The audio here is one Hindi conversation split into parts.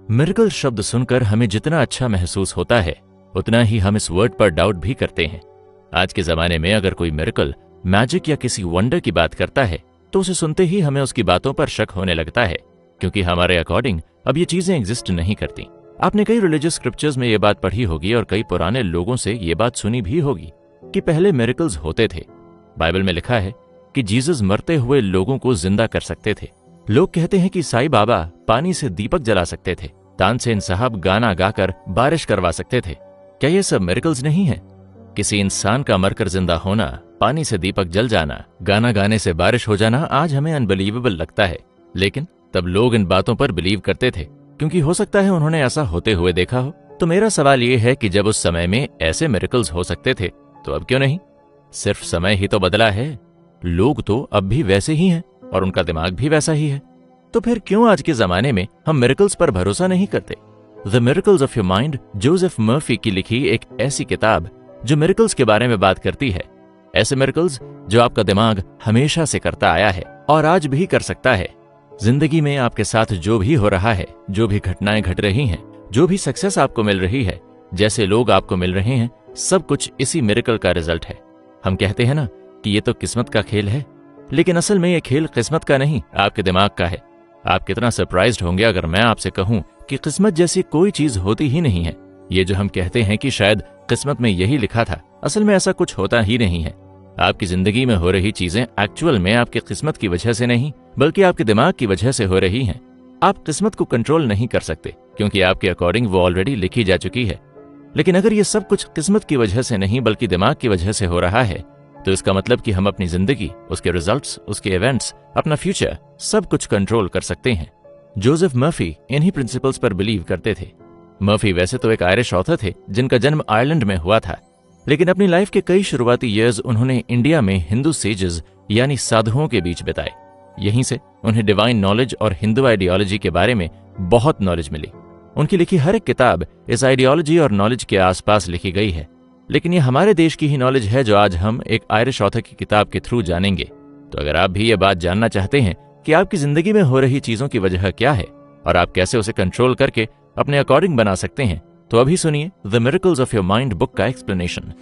मिरेकल शब्द सुनकर हमें जितना अच्छा महसूस होता है उतना ही हम इस वर्ड पर डाउट भी करते हैं। आज के जमाने में अगर कोई मिरेकल, मैजिक या किसी वंडर की बात करता है तो उसे सुनते ही हमें उसकी बातों पर शक होने लगता है, क्योंकि हमारे अकॉर्डिंग अब ये चीजें एग्जिस्ट नहीं करती। आपने कई रिलीजियस स्क्रिप्चर्स में ये बात पढ़ी होगी और कई पुराने लोगों से ये बात सुनी भी होगी कि पहले मिरेकल्स होते थे। बाइबल में लिखा है कि जीसस मरते हुए लोगों को जिंदा कर सकते थे। लोग कहते हैं कि साईं बाबा पानी से दीपक जला सकते थे, तानसेन साहब गाना गाकर बारिश करवा सकते थे। क्या ये सब मिरेकल्स नहीं है? किसी इंसान का मरकर जिंदा होना, पानी से दीपक जल जाना, गाना गाने से बारिश हो जाना आज हमें अनबिलीवेबल लगता है, लेकिन तब लोग इन बातों पर बिलीव करते थे, क्योंकि हो सकता है उन्होंने ऐसा होते हुए देखा हो। तो मेरा सवाल ये है कि जब उस समय में ऐसे मिरेकल्स हो सकते थे तो अब क्यों नहीं? सिर्फ समय ही तो बदला है। लोग तो अब भी वैसे ही हैं और उनका दिमाग भी वैसा ही है। तो फिर क्यों आज के जमाने में हम मिरेकल्स पर भरोसा नहीं करते? The miracles of your mind, Joseph Murphy की लिखी एक ऐसी किताब जो मिरेकल्स के बारे में बात करती है। ऐसे मिरेकल्स जो आपका दिमाग हमेशा से करता आया है और आज भी कर सकता है। जिंदगी में आपके साथ जो भी हो रहा है, जो भी घटनाएं घट रही हैं, जो भी सक्सेस आपको मिल रही है, जैसे लोग आपको मिल रहे हैं, सब कुछ इसी मिरेकल का रिजल्ट है। हम कहते हैं ना कि ये तो किस्मत का खेल है, लेकिन असल में ये खेल किस्मत का नहीं, आपके दिमाग का है। आप कितना सरप्राइज्ड होंगे अगर मैं आपसे कहूं कि किस्मत जैसी कोई चीज होती ही नहीं है। ये जो हम कहते हैं कि शायद किस्मत में यही लिखा था, असल में ऐसा कुछ होता ही नहीं है। आपकी जिंदगी में हो रही चीजें एक्चुअल में आपकी किस्मत की वजह से नहीं, बल्कि आपके दिमाग की वजह से हो रही हैं। आप किस्मत को कंट्रोल नहीं कर सकते, क्योंकि आपके अकॉर्डिंग वो ऑलरेडी लिखी जा चुकी है। लेकिन अगर ये सब कुछ किस्मत की वजह से नहीं बल्कि दिमाग की वजह से हो रहा है, तो इसका मतलब कि हम अपनी जिंदगी, उसके रिजल्ट्स, उसके इवेंट्स, अपना फ्यूचर, सब कुछ कंट्रोल कर सकते हैं। जोसेफ मर्फी इन्हीं प्रिंसिपल्स पर बिलीव करते थे। मर्फी वैसे तो एक आयरिश ऑथर थे जिनका जन्म आयरलैंड में हुआ था, लेकिन अपनी लाइफ के कई शुरुआती ईयर्स उन्होंने इंडिया में हिंदू सेजेस यानी साधुओं के बीच बिताए। यहीं से उन्हें डिवाइन नॉलेज और हिंदू आइडियोलॉजी के बारे में बहुत नॉलेज मिली। उनकी लिखी हर एक किताब इस आइडियोलॉजी और नॉलेज के आसपास लिखी गई है। लेकिन ये हमारे देश की ही नॉलेज है जो आज हम एक आयरिश ऑथर की किताब के थ्रू जानेंगे। तो अगर आप भी ये बात जानना चाहते हैं कि आपकी जिंदगी में हो रही चीजों की वजह क्या है और आप कैसे उसे कंट्रोल करके अपने अकॉर्डिंग बना सकते हैं, तो अभी सुनिए the miracles of your mind book का एक्सप्लेनेशन।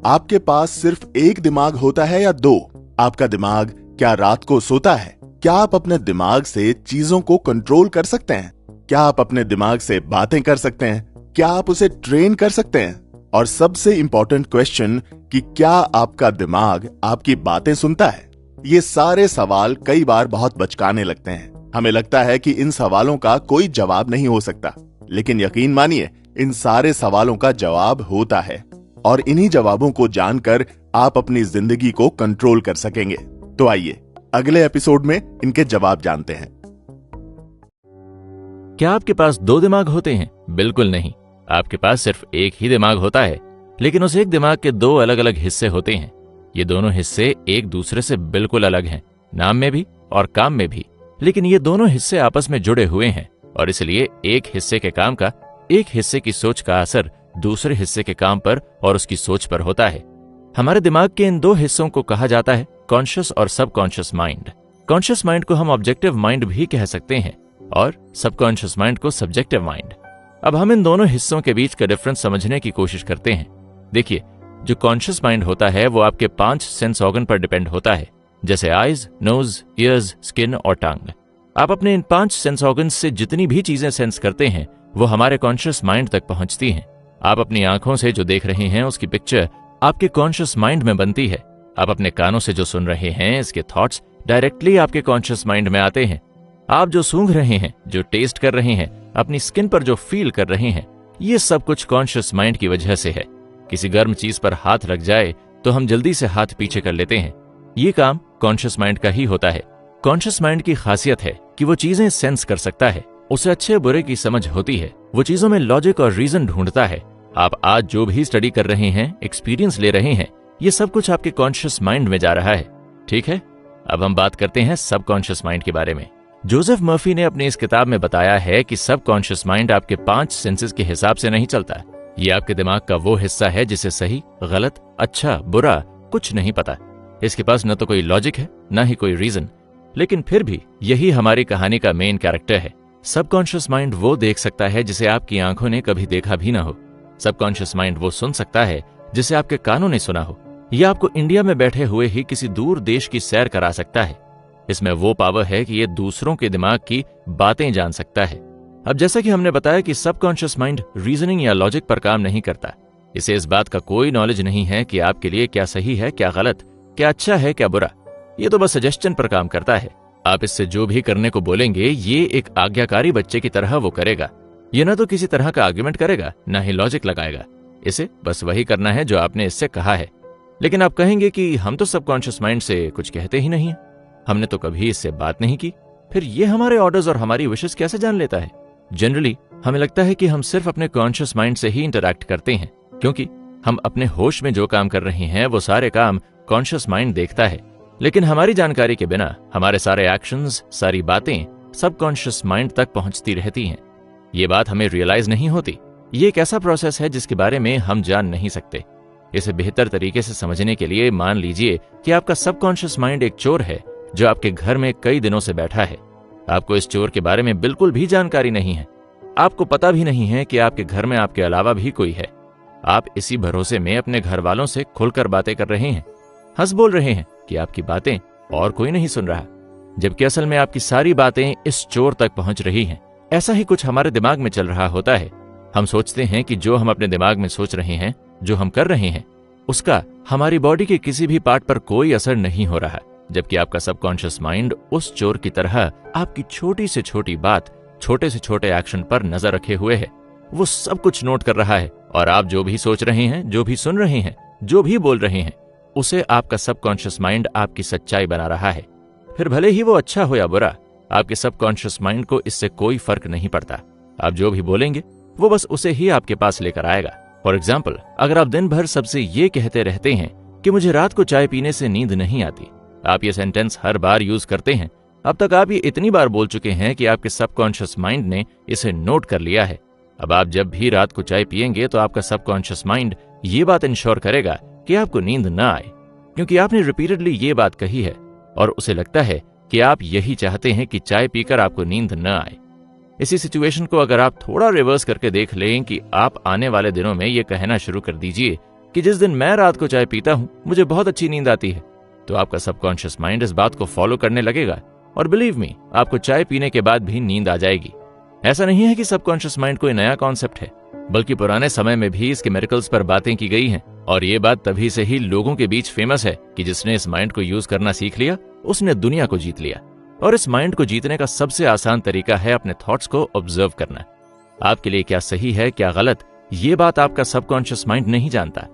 आपके पास सिर्फ एक दिमाग होता है या दो? आपका दिमाग क्या रात को सोता है? क्या आप अपने दिमाग से चीजों को कंट्रोल कर सकते हैं? क्या आप अपने दिमाग से बातें कर सकते हैं? क्या आप उसे ट्रेन कर सकते हैं? और सबसे इंपॉर्टेंट क्वेश्चन कि क्या आपका दिमाग आपकी बातें सुनता है? ये सारे सवाल कई बार बहुत बचकाने लगते हैं। हमें लगता है कि इन सवालों का कोई जवाब नहीं हो सकता, लेकिन यकीन मानिए इन सारे सवालों का जवाब होता है और इन्हीं जवाबों को जानकर आप अपनी जिंदगी को कंट्रोल कर सकेंगे। तो आइए अगले एपिसोड में इनके जवाब जानते हैं। क्या आपके पास दो दिमाग होते हैं? बिल्कुल नहीं। आपके पास सिर्फ एक ही दिमाग होता है, लेकिन उस एक दिमाग के दो अलग अलग हिस्से होते हैं। ये दोनों हिस्से एक दूसरे से बिल्कुल अलग हैं, नाम में भी और काम में भी। लेकिन ये दोनों हिस्से आपस में जुड़े हुए हैं और इसलिए एक हिस्से के काम का, एक हिस्से की सोच का असर दूसरे हिस्से के काम पर और उसकी सोच पर होता है। हमारे दिमाग के इन दो हिस्सों को कहा जाता है कॉन्शियस और सबकॉन्शियस माइंड। कॉन्शियस माइंड को हम ऑब्जेक्टिव माइंड भी कह सकते हैं और सबकॉन्शियस माइंड को सब्जेक्टिव माइंड। अब हम इन दोनों हिस्सों के बीच का डिफरेंस समझने की कोशिश करते हैं। देखिए, जो कॉन्शियस माइंड होता है वो आपके 5 सेंस ऑर्गन पर डिपेंड होता है, जैसे आईज, नोज, ईयर्स, स्किन और टंग। आप अपने इन 5 सेंस ऑर्गन से जितनी भी चीजें सेंस करते हैं वो हमारे कॉन्शियस माइंड तक पहुंचती हैं। आप अपनी आंखों से जो देख रहे हैं उसकी पिक्चर आपके कॉन्शियस माइंड में बनती है। आप अपने कानों से जो सुन रहे हैं इसके थॉट्स डायरेक्टली आपके कॉन्शियस माइंड में आते हैं। आप जो सूंघ रहे हैं, जो टेस्ट कर रहे हैं, अपनी स्किन पर जो फील कर रहे हैं, ये सब कुछ कॉन्शियस माइंड की वजह से है। किसी गर्म चीज पर हाथ लग जाए तो हम जल्दी से हाथ पीछे कर लेते हैं। ये काम कॉन्शियस माइंड का ही होता है। कॉन्शियस माइंड की खासियत है कि वो चीजें सेंस कर सकता है, उसे अच्छे बुरे की समझ होती है, वो चीजों में लॉजिक और रीजन ढूंढता है। आप आज जो भी स्टडी कर रहे हैं, एक्सपीरियंस ले रहे हैं, ये सब कुछ आपके कॉन्शियस माइंड में जा रहा है। ठीक है, अब हम बात करते हैं सबकॉन्शियस माइंड के बारे में। जोसेफ मर्फी ने अपनी इस किताब में बताया है कि सबकॉन्शियस माइंड आपके 5 सेंसेस के हिसाब से नहीं चलता। ये आपके दिमाग का वो हिस्सा है जिसे सही, गलत, अच्छा, बुरा कुछ नहीं पता। इसके पास न तो कोई लॉजिक है, न ही कोई रीजन, लेकिन फिर भी यही हमारी कहानी का मेन कैरेक्टर है। सबकॉन्शियस माइंड वो देख सकता है जिसे आपकी आंखों ने कभी देखा भी ना हो। सबकॉन्शियस माइंड वो सुन सकता है जिसे आपके कानों ने सुना हो। यह आपको इंडिया में बैठे हुए ही किसी दूर देश की सैर करा सकता है। इसमें वो पावर है कि ये दूसरों के दिमाग की बातें जान सकता है। अब जैसा कि हमने बताया कि सबकॉन्शियस माइंड रीजनिंग या लॉजिक पर काम नहीं करता। इसे इस बात का कोई नॉलेज नहीं है कि आपके लिए क्या सही है, क्या गलत, क्या अच्छा है, क्या बुरा। ये तो बस सजेशन पर काम करता है। आप इससे जो भी करने को बोलेंगे ये एक आज्ञाकारी बच्चे की तरह वो करेगा। ये ना तो किसी तरह का आर्ग्यूमेंट करेगा, ना ही लॉजिक लगाएगा। इसे बस वही करना है जो आपने इससे कहा है। लेकिन आप कहेंगे कि हम तो सबकॉन्शियस माइंड से कुछ कहते ही नहीं है, हमने तो कभी इससे बात नहीं की, फिर ये हमारे ऑर्डर्स और हमारी विशेस कैसे जान लेता है? जनरली हमें लगता है कि हम सिर्फ अपने कॉन्शियस माइंड से ही इंटरैक्ट करते हैं, क्योंकि हम अपने होश में जो काम कर रहे हैं वो सारे काम कॉन्शियस माइंड देखता है। लेकिन हमारी जानकारी के बिना हमारे सारे एक्शंस, सारी बातें सबकॉन्शियस माइंड तक पहुंचती रहती हैं। ये बात हमें रियलाइज नहीं होती। ये एक ऐसा प्रोसेस है जिसके बारे में हम जान नहीं सकते। इसे बेहतर तरीके से समझने के लिए मान लीजिए कि आपका सबकॉन्शियस माइंड एक चोर है जो आपके घर में कई दिनों से बैठा है। आपको इस चोर के बारे में बिल्कुल भी जानकारी नहीं है। आपको पता भी नहीं है कि आपके घर में आपके अलावा भी कोई है। आप इसी भरोसे में अपने घर वालों से खुलकर बातें कर रहे हैं, हंस बोल रहे हैं कि आपकी बातें और कोई नहीं सुन रहा, जबकि असल में आपकी सारी बातें इस चोर तक पहुंच रही हैं। ऐसा ही कुछ हमारे दिमाग में चल रहा होता है। हम सोचते हैं कि जो हम अपने दिमाग में सोच रहे हैं, जो हम कर रहे हैं, उसका हमारी बॉडी के किसी भी पार्ट पर कोई असर नहीं हो रहा, जबकि आपका सबकॉन्शियस माइंड उस चोर की तरह आपकी छोटी से छोटी बात, छोटे से छोटे एक्शन पर नजर रखे हुए है। वो सब कुछ नोट कर रहा है और आप जो भी सोच रहे हैं, जो भी सुन रहे हैं, जो भी बोल रहे हैं, उसे आपका सबकॉन्शियस माइंड आपकी सच्चाई बना रहा है। फिर भले ही वो अच्छा हो या बुरा, आपके सबकॉन्शियस माइंड को इससे कोई फर्क नहीं पड़ता। आप जो भी बोलेंगे वो बस उसे ही आपके पास लेकर आएगा। फॉर एग्जाम्पल, अगर आप दिन भर सबसे ये कहते रहते हैं कि मुझे रात को चाय पीने से नींद नहीं आती, आप ये सेंटेंस हर बार यूज करते हैं, अब तक आप ये इतनी बार बोल चुके हैं कि आपके सबकॉन्शियस माइंड ने इसे नोट कर लिया है। अब आप जब भी रात को चाय पिएंगे तो आपका सबकॉन्शियस माइंड ये बात इंश्योर करेगा कि आपको नींद न आए, क्योंकि आपने रिपीटेडली ये बात कही है और उसे लगता है कि आप यही चाहते हैं कि चाय पीकर आपको नींद न आए। इसी सिचुएशन को अगर आप थोड़ा रिवर्स करके देख लें कि आप आने वाले दिनों में ये कहना शुरू कर दीजिए कि जिस दिन मैं रात को चाय पीता हूं मुझे बहुत अच्छी नींद आती है, तो आपका सबकॉन्शियस माइंड इस बात को फॉलो करने लगेगा और बिलीव मी, आपको चाय पीने के बाद भी नींद आ जाएगी। ऐसा नहीं है कि सबकॉन्शियस माइंड कोई नया कॉन्सेप्ट है, बल्कि पुराने समय में भी इसके मिरेकल्स पर बातें की गई हैं और ये बात तभी से ही लोगों के बीच फेमस है कि जिसने इस माइंड को यूज करना सीख लिया उसने दुनिया को जीत लिया। और इस माइंड को जीतने का सबसे आसान तरीका है अपने थॉट्स को ऑब्जर्व करना। आपके लिए क्या सही है, क्या गलत, ये बात आपका सबकॉन्शियस माइंड नहीं जानता,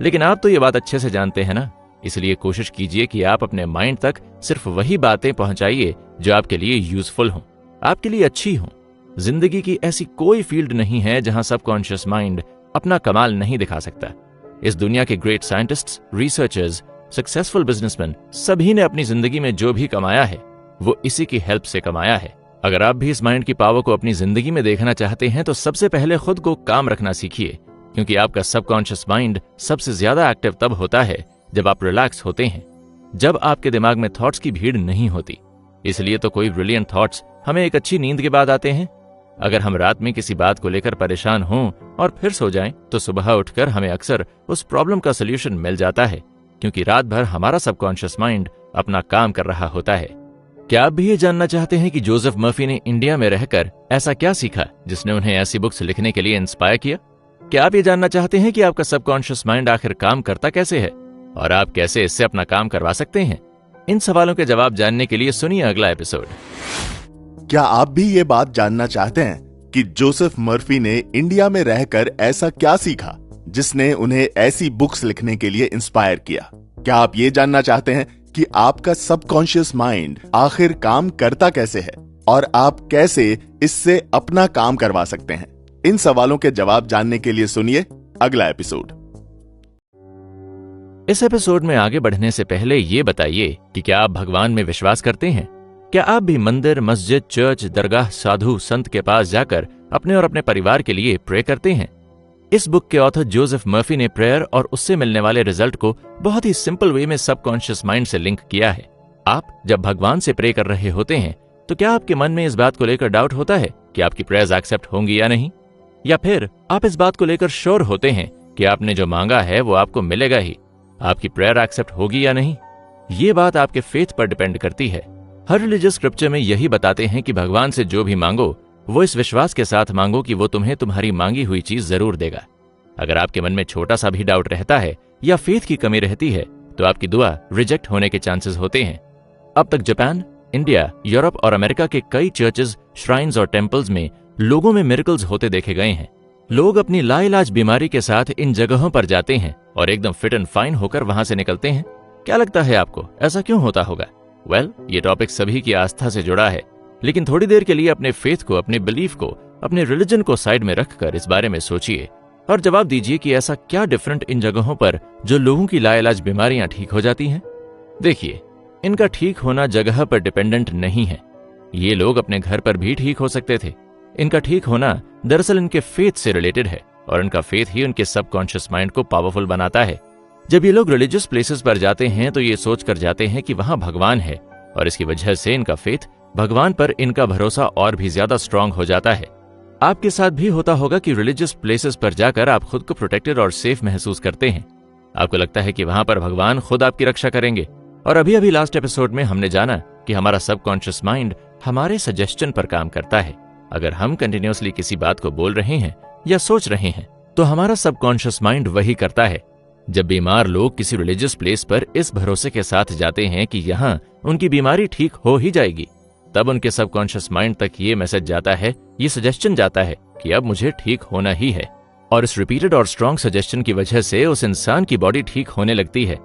लेकिन आप तो ये बात अच्छे से जानते हैं ना। इसलिए कोशिश कीजिए कि आप अपने माइंड तक सिर्फ वही बातें पहुंचाइए जो आपके लिए यूजफुल हों, आपके लिए अच्छी हों। जिंदगी की ऐसी कोई फील्ड नहीं है जहां सबकॉन्शियस माइंड अपना कमाल नहीं दिखा सकता। इस दुनिया के great scientists, researchers, successful businessman, सभी ने अपनी जिंदगी में जो भी कमाया है वो इसी की हेल्प से कमाया है। अगर आप भी इस माइंड की पावर को अपनी जिंदगी में देखना चाहते हैं तो सबसे पहले खुद को काम रखना सीखिए, क्योंकि आपका सबकॉन्शियस माइंड सबसे ज्यादा एक्टिव तब होता है जब आप रिलैक्स होते हैं, जब आपके दिमाग में थॉट्स की भीड़ नहीं होती। इसलिए तो कोई ब्रिलियंट थॉट्स हमें एक अच्छी नींद के बाद आते हैं। अगर हम रात में किसी बात को लेकर परेशान हों और फिर सो जाएं, तो सुबह उठकर हमें अक्सर उस प्रॉब्लम का सलूशन मिल जाता है, क्योंकि रात भर हमारा सबकॉन्शियस माइंड अपना काम कर रहा होता है। क्या आप भी ये जानना चाहते हैं कि जोसेफ मर्फी ने इंडिया में रहकर ऐसा क्या सीखा जिसने उन्हें ऐसी बुक्स लिखने के लिए इंस्पायर किया? क्या आप ये जानना चाहते हैं कि आपका सबकॉन्शियस माइंड आखिर काम करता कैसे है और आप कैसे इससे अपना काम करवा सकते हैं? इन सवालों के जवाब जानने के लिए सुनिए अगला एपिसोड। क्या आप भी ये बात जानना चाहते हैं कि जोसेफ मर्फी ने इंडिया में रहकर ऐसा क्या सीखा जिसने उन्हें ऐसी बुक्स लिखने के लिए इंस्पायर किया? क्या आप ये जानना चाहते हैं कि आपका सबकॉन्शियस माइंड आखिर काम करता कैसे है और आप कैसे इससे अपना काम करवा सकते हैं? इन सवालों के जवाब जानने के लिए सुनिए अगला एपिसोड। इस एपिसोड में आगे बढ़ने से पहले ये बताइए कि क्या आप भगवान में विश्वास करते हैं? क्या आप भी मंदिर, मस्जिद, चर्च, दरगाह, साधु, संत के पास जाकर अपने और अपने परिवार के लिए प्रे करते हैं? इस बुक के ऑथर जोसेफ मर्फी ने प्रेयर और उससे मिलने वाले रिजल्ट को बहुत ही सिंपल वे में सबकॉन्शियस माइंड से लिंक किया है। आप जब भगवान से प्रे कर रहे होते हैं तो क्या आपके मन में इस बात को लेकर डाउट होता है कि आपकी प्रेयर्स एक्सेप्ट होंगी या नहीं? या फिर आप इस बात को लेकर श्योर होते हैं कि आपने जो मांगा है वो आपको मिलेगा ही, आपकी प्रेयर एक्सेप्ट होगी या नहीं? ये बात आपके फेथ पर डिपेंड करती है। हर रिलीजियस स्क्रिप्चर में यही बताते हैं कि भगवान से जो भी मांगो वो इस विश्वास के साथ मांगो कि वो तुम्हें तुम्हारी मांगी हुई चीज जरूर देगा। अगर आपके मन में छोटा सा भी डाउट रहता है या फेथ की कमी रहती है तो आपकी दुआ रिजेक्ट होने के चांसेस होते हैं। अब तक जापान, इंडिया, यूरोप और अमेरिका के कई चर्चेज, श्राइन्स और टेम्पल्स में लोगों में मिरेकल्स होते देखे गए हैं। लोग अपनी लाइलाज बीमारी के साथ इन जगहों पर जाते हैं और एकदम फिट एंड फाइन होकर वहां से निकलते हैं। क्या लगता है आपको ऐसा क्यों होता होगा? वेल, ये टॉपिक सभी की आस्था से जुड़ा है, लेकिन थोड़ी देर के लिए अपने फेथ को, अपने बिलीफ को, अपने रिलीजन को साइड में रखकर इस बारे में सोचिए और जवाब दीजिए कि ऐसा क्या डिफरेंट इन जगहों पर जो लोगों की लाइलाज बीमारियां ठीक हो जाती हैं। देखिए, इनका ठीक होना जगह पर डिपेंडेंट नहीं है। ये लोग अपने घर पर भी ठीक हो सकते थे। इनका ठीक होना दरअसल इनके फेथ से रिलेटेड है और इनका फेथ ही उनके सबकॉन्शियस माइंड को पावरफुल बनाता है। जब ये लोग रिलीजियस प्लेसेस पर जाते हैं तो ये सोच कर जाते हैं कि वहां भगवान है और इसकी वजह से इनका फेथ, भगवान पर इनका भरोसा और भी ज्यादा स्ट्रांग हो जाता है। आपके साथ भी होता होगा कि रिलीजियस प्लेसेस पर जाकर आप खुद को प्रोटेक्टेड और सेफ महसूस करते हैं। आपको लगता है कि वहां पर भगवान खुद आपकी रक्षा करेंगे। और अभी अभी लास्ट एपिसोड में हमने जाना कि हमारा सबकॉन्शियस माइंड हमारे सजेशन पर काम करता है। अगर हम कंटिन्यूअसली किसी बात को बोल रहे हैं या सोच रहे हैं तो हमारा सबकॉन्शियस माइंड वही करता है। जब बीमार लोग किसी रिलीजियस प्लेस पर इस भरोसे के साथ जाते हैं कि यहाँ उनकी बीमारी ठीक हो ही जाएगी, तब उनके सबकॉन्शियस माइंड तक ये मैसेज जाता है, ये सजेशन जाता है कि अब मुझे ठीक होना ही है। और इस रिपीटेड और स्ट्रॉन्ग सजेशन की वजह से उस इंसान की बॉडी ठीक होने लगती है।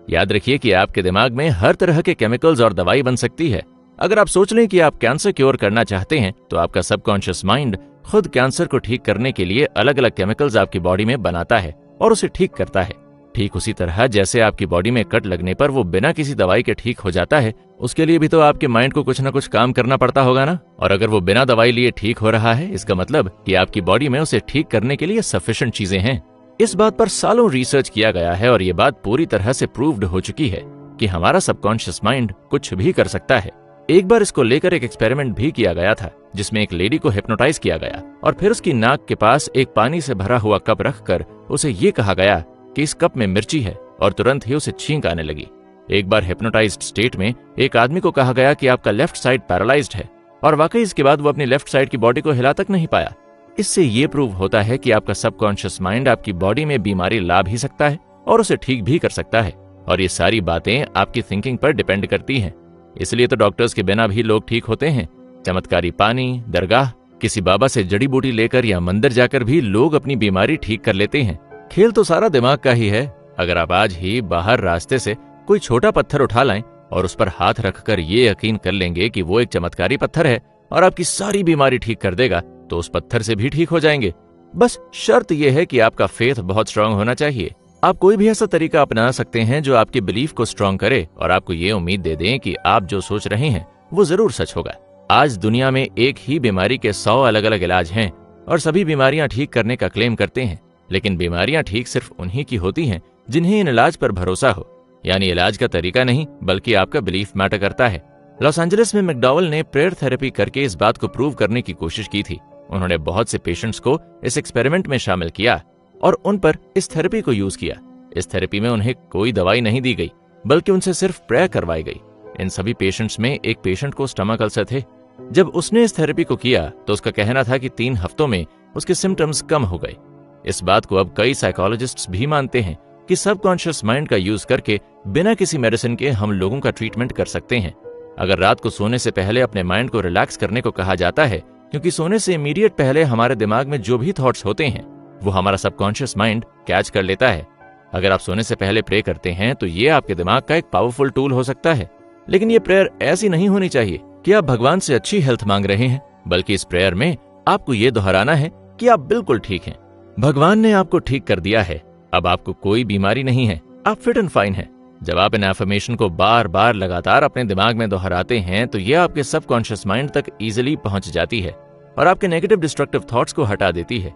याद रखिए कि आपके दिमाग में हर तरह के केमिकल्स और दवाई बन सकती है। अगर आप सोच लें कि आप कैंसर क्योर करना चाहते हैं तो आपका सबकॉन्शियस माइंड खुद कैंसर को ठीक करने के लिए अलग अलग केमिकल्स आपकी बॉडी में बनाता है और उसे ठीक करता है। ठीक उसी तरह जैसे आपकी बॉडी में कट लगने पर वो बिना किसी दवाई के ठीक हो जाता है, उसके लिए भी तो आपके माइंड को कुछ ना कुछ काम करना पड़ता होगा ना। और अगर वो बिना दवाई लिए ठीक हो रहा है, इसका मतलब कि आपकी बॉडी में उसे ठीक करने के लिए सफिशिएंट चीजें हैं। इस बात पर सालों रिसर्च किया गया है और ये बात पूरी तरह से प्रूव्ड हो चुकी है कि हमारा सबकॉन्शियस माइंड कुछ भी कर सकता है। एक बार इसको लेकर एक एक्सपेरिमेंट भी किया गया था जिसमें एक लेडी को हिप्नोटाइज किया गया और फिर उसकी नाक के पास एक पानी से भरा हुआ कप रखकर उसे ये कहा गया कि इस कप में मिर्ची है और तुरंत ही उसे छींक आने लगी। एक बार हिप्नोटाइज्ड स्टेट में एक आदमी को कहा गया कि आपका लेफ्ट साइड पैरालाइज्ड है और वाकई इसके बाद वो अपनी लेफ्ट साइड की बॉडी को हिला तक नहीं पाया। इससे ये प्रूव होता है कि आपका सबकॉन्शियस माइंड आपकी बॉडी में बीमारी ला भी सकता है और उसे ठीक भी कर सकता है। और ये सारी बातें आपकी थिंकिंग पर डिपेंड करती हैं। इसलिए तो डॉक्टर्स के बिना भी लोग ठीक होते हैं। चमत्कारी पानी, दरगाह, किसी बाबा से जड़ी बूटी लेकर या मंदिर जाकर भी लोग अपनी बीमारी ठीक कर लेते हैं। खेल तो सारा दिमाग का ही है। अगर आप आज ही बाहर रास्ते से कोई छोटा पत्थर उठा लाएं और उस पर हाथ रखकर ये यकीन कर लेंगे कि वो एक चमत्कारी पत्थर है और आपकी सारी बीमारी ठीक कर देगा, तो उस पत्थर से भी ठीक हो जाएंगे। बस शर्त यह है कि आपका फेथ बहुत स्ट्रांग होना चाहिए। आप कोई भी ऐसा तरीका अपना सकते हैं जो आपके बिलीफ को स्ट्रांग करे और आपको ये उम्मीद दे दें कि आप जो सोच रहे हैं वो जरूर सच होगा। आज दुनिया में एक ही बीमारी के 100 अलग अलग इलाज हैं और सभी बीमारियां ठीक करने का क्लेम करते हैं, लेकिन बीमारियां ठीक सिर्फ उन्हीं की होती हैं जिन्हें इन इलाज पर भरोसा हो। यानी इलाज का तरीका नहीं बल्कि आपका बिलीफ मैटर करता है। लॉस एंजलिस में मैकडॉवेल ने प्रेयर थेरेपी करके इस बात को प्रूव करने की कोशिश की थी। उन्होंने बहुत से पेशेंट्स को इस एक्सपेरिमेंट में शामिल किया और उन पर इस थेरेपी को यूज किया। इस थेरेपी में उन्हें कोई दवाई नहीं दी गई बल्कि उनसे सिर्फ प्रेयर करवाई गई। इन सभी पेशेंट्स में एक पेशेंट को स्टमक अल्सर थे। जब उसने इस थेरेपी को किया तो उसका कहना था कि 3 हफ्तों में उसके सिम्टम्स कम हो गए। इस बात को अब कई साइकोलॉजिस्ट्स भी मानते हैं कि सबकॉन्शियस माइंड का यूज करके बिना किसी मेडिसिन के हम लोगों का ट्रीटमेंट कर सकते हैं। अगर रात को सोने से पहले अपने माइंड को रिलैक्स करने को कहा जाता है, क्योंकि सोने से इमीडिएट पहले हमारे दिमाग में जो भी थॉट्स होते हैं वो हमारा सबकॉन्शियस माइंड कैच कर लेता है। अगर आप सोने से पहले प्रे करते हैं तो ये आपके दिमाग का एक पावरफुल टूल हो सकता है। लेकिन ये प्रेयर ऐसी नहीं होनी चाहिए कि आप भगवान से अच्छी हेल्थ मांग रहे हैं, बल्कि इस प्रेयर में आपको ये दोहराना है कि आप बिल्कुल ठीक हैं। भगवान ने आपको ठीक कर दिया है, अब आपको कोई बीमारी नहीं है, आप फिट एंड फाइन हैं। जब आप इन एफर्मेशन को बार बार लगातार अपने दिमाग में दोहराते हैं तो यह आपके सबकॉन्शियस माइंड तक इजीली पहुंच जाती है और आपके नेगेटिव डिस्ट्रक्टिव थॉट्स को हटा देती है।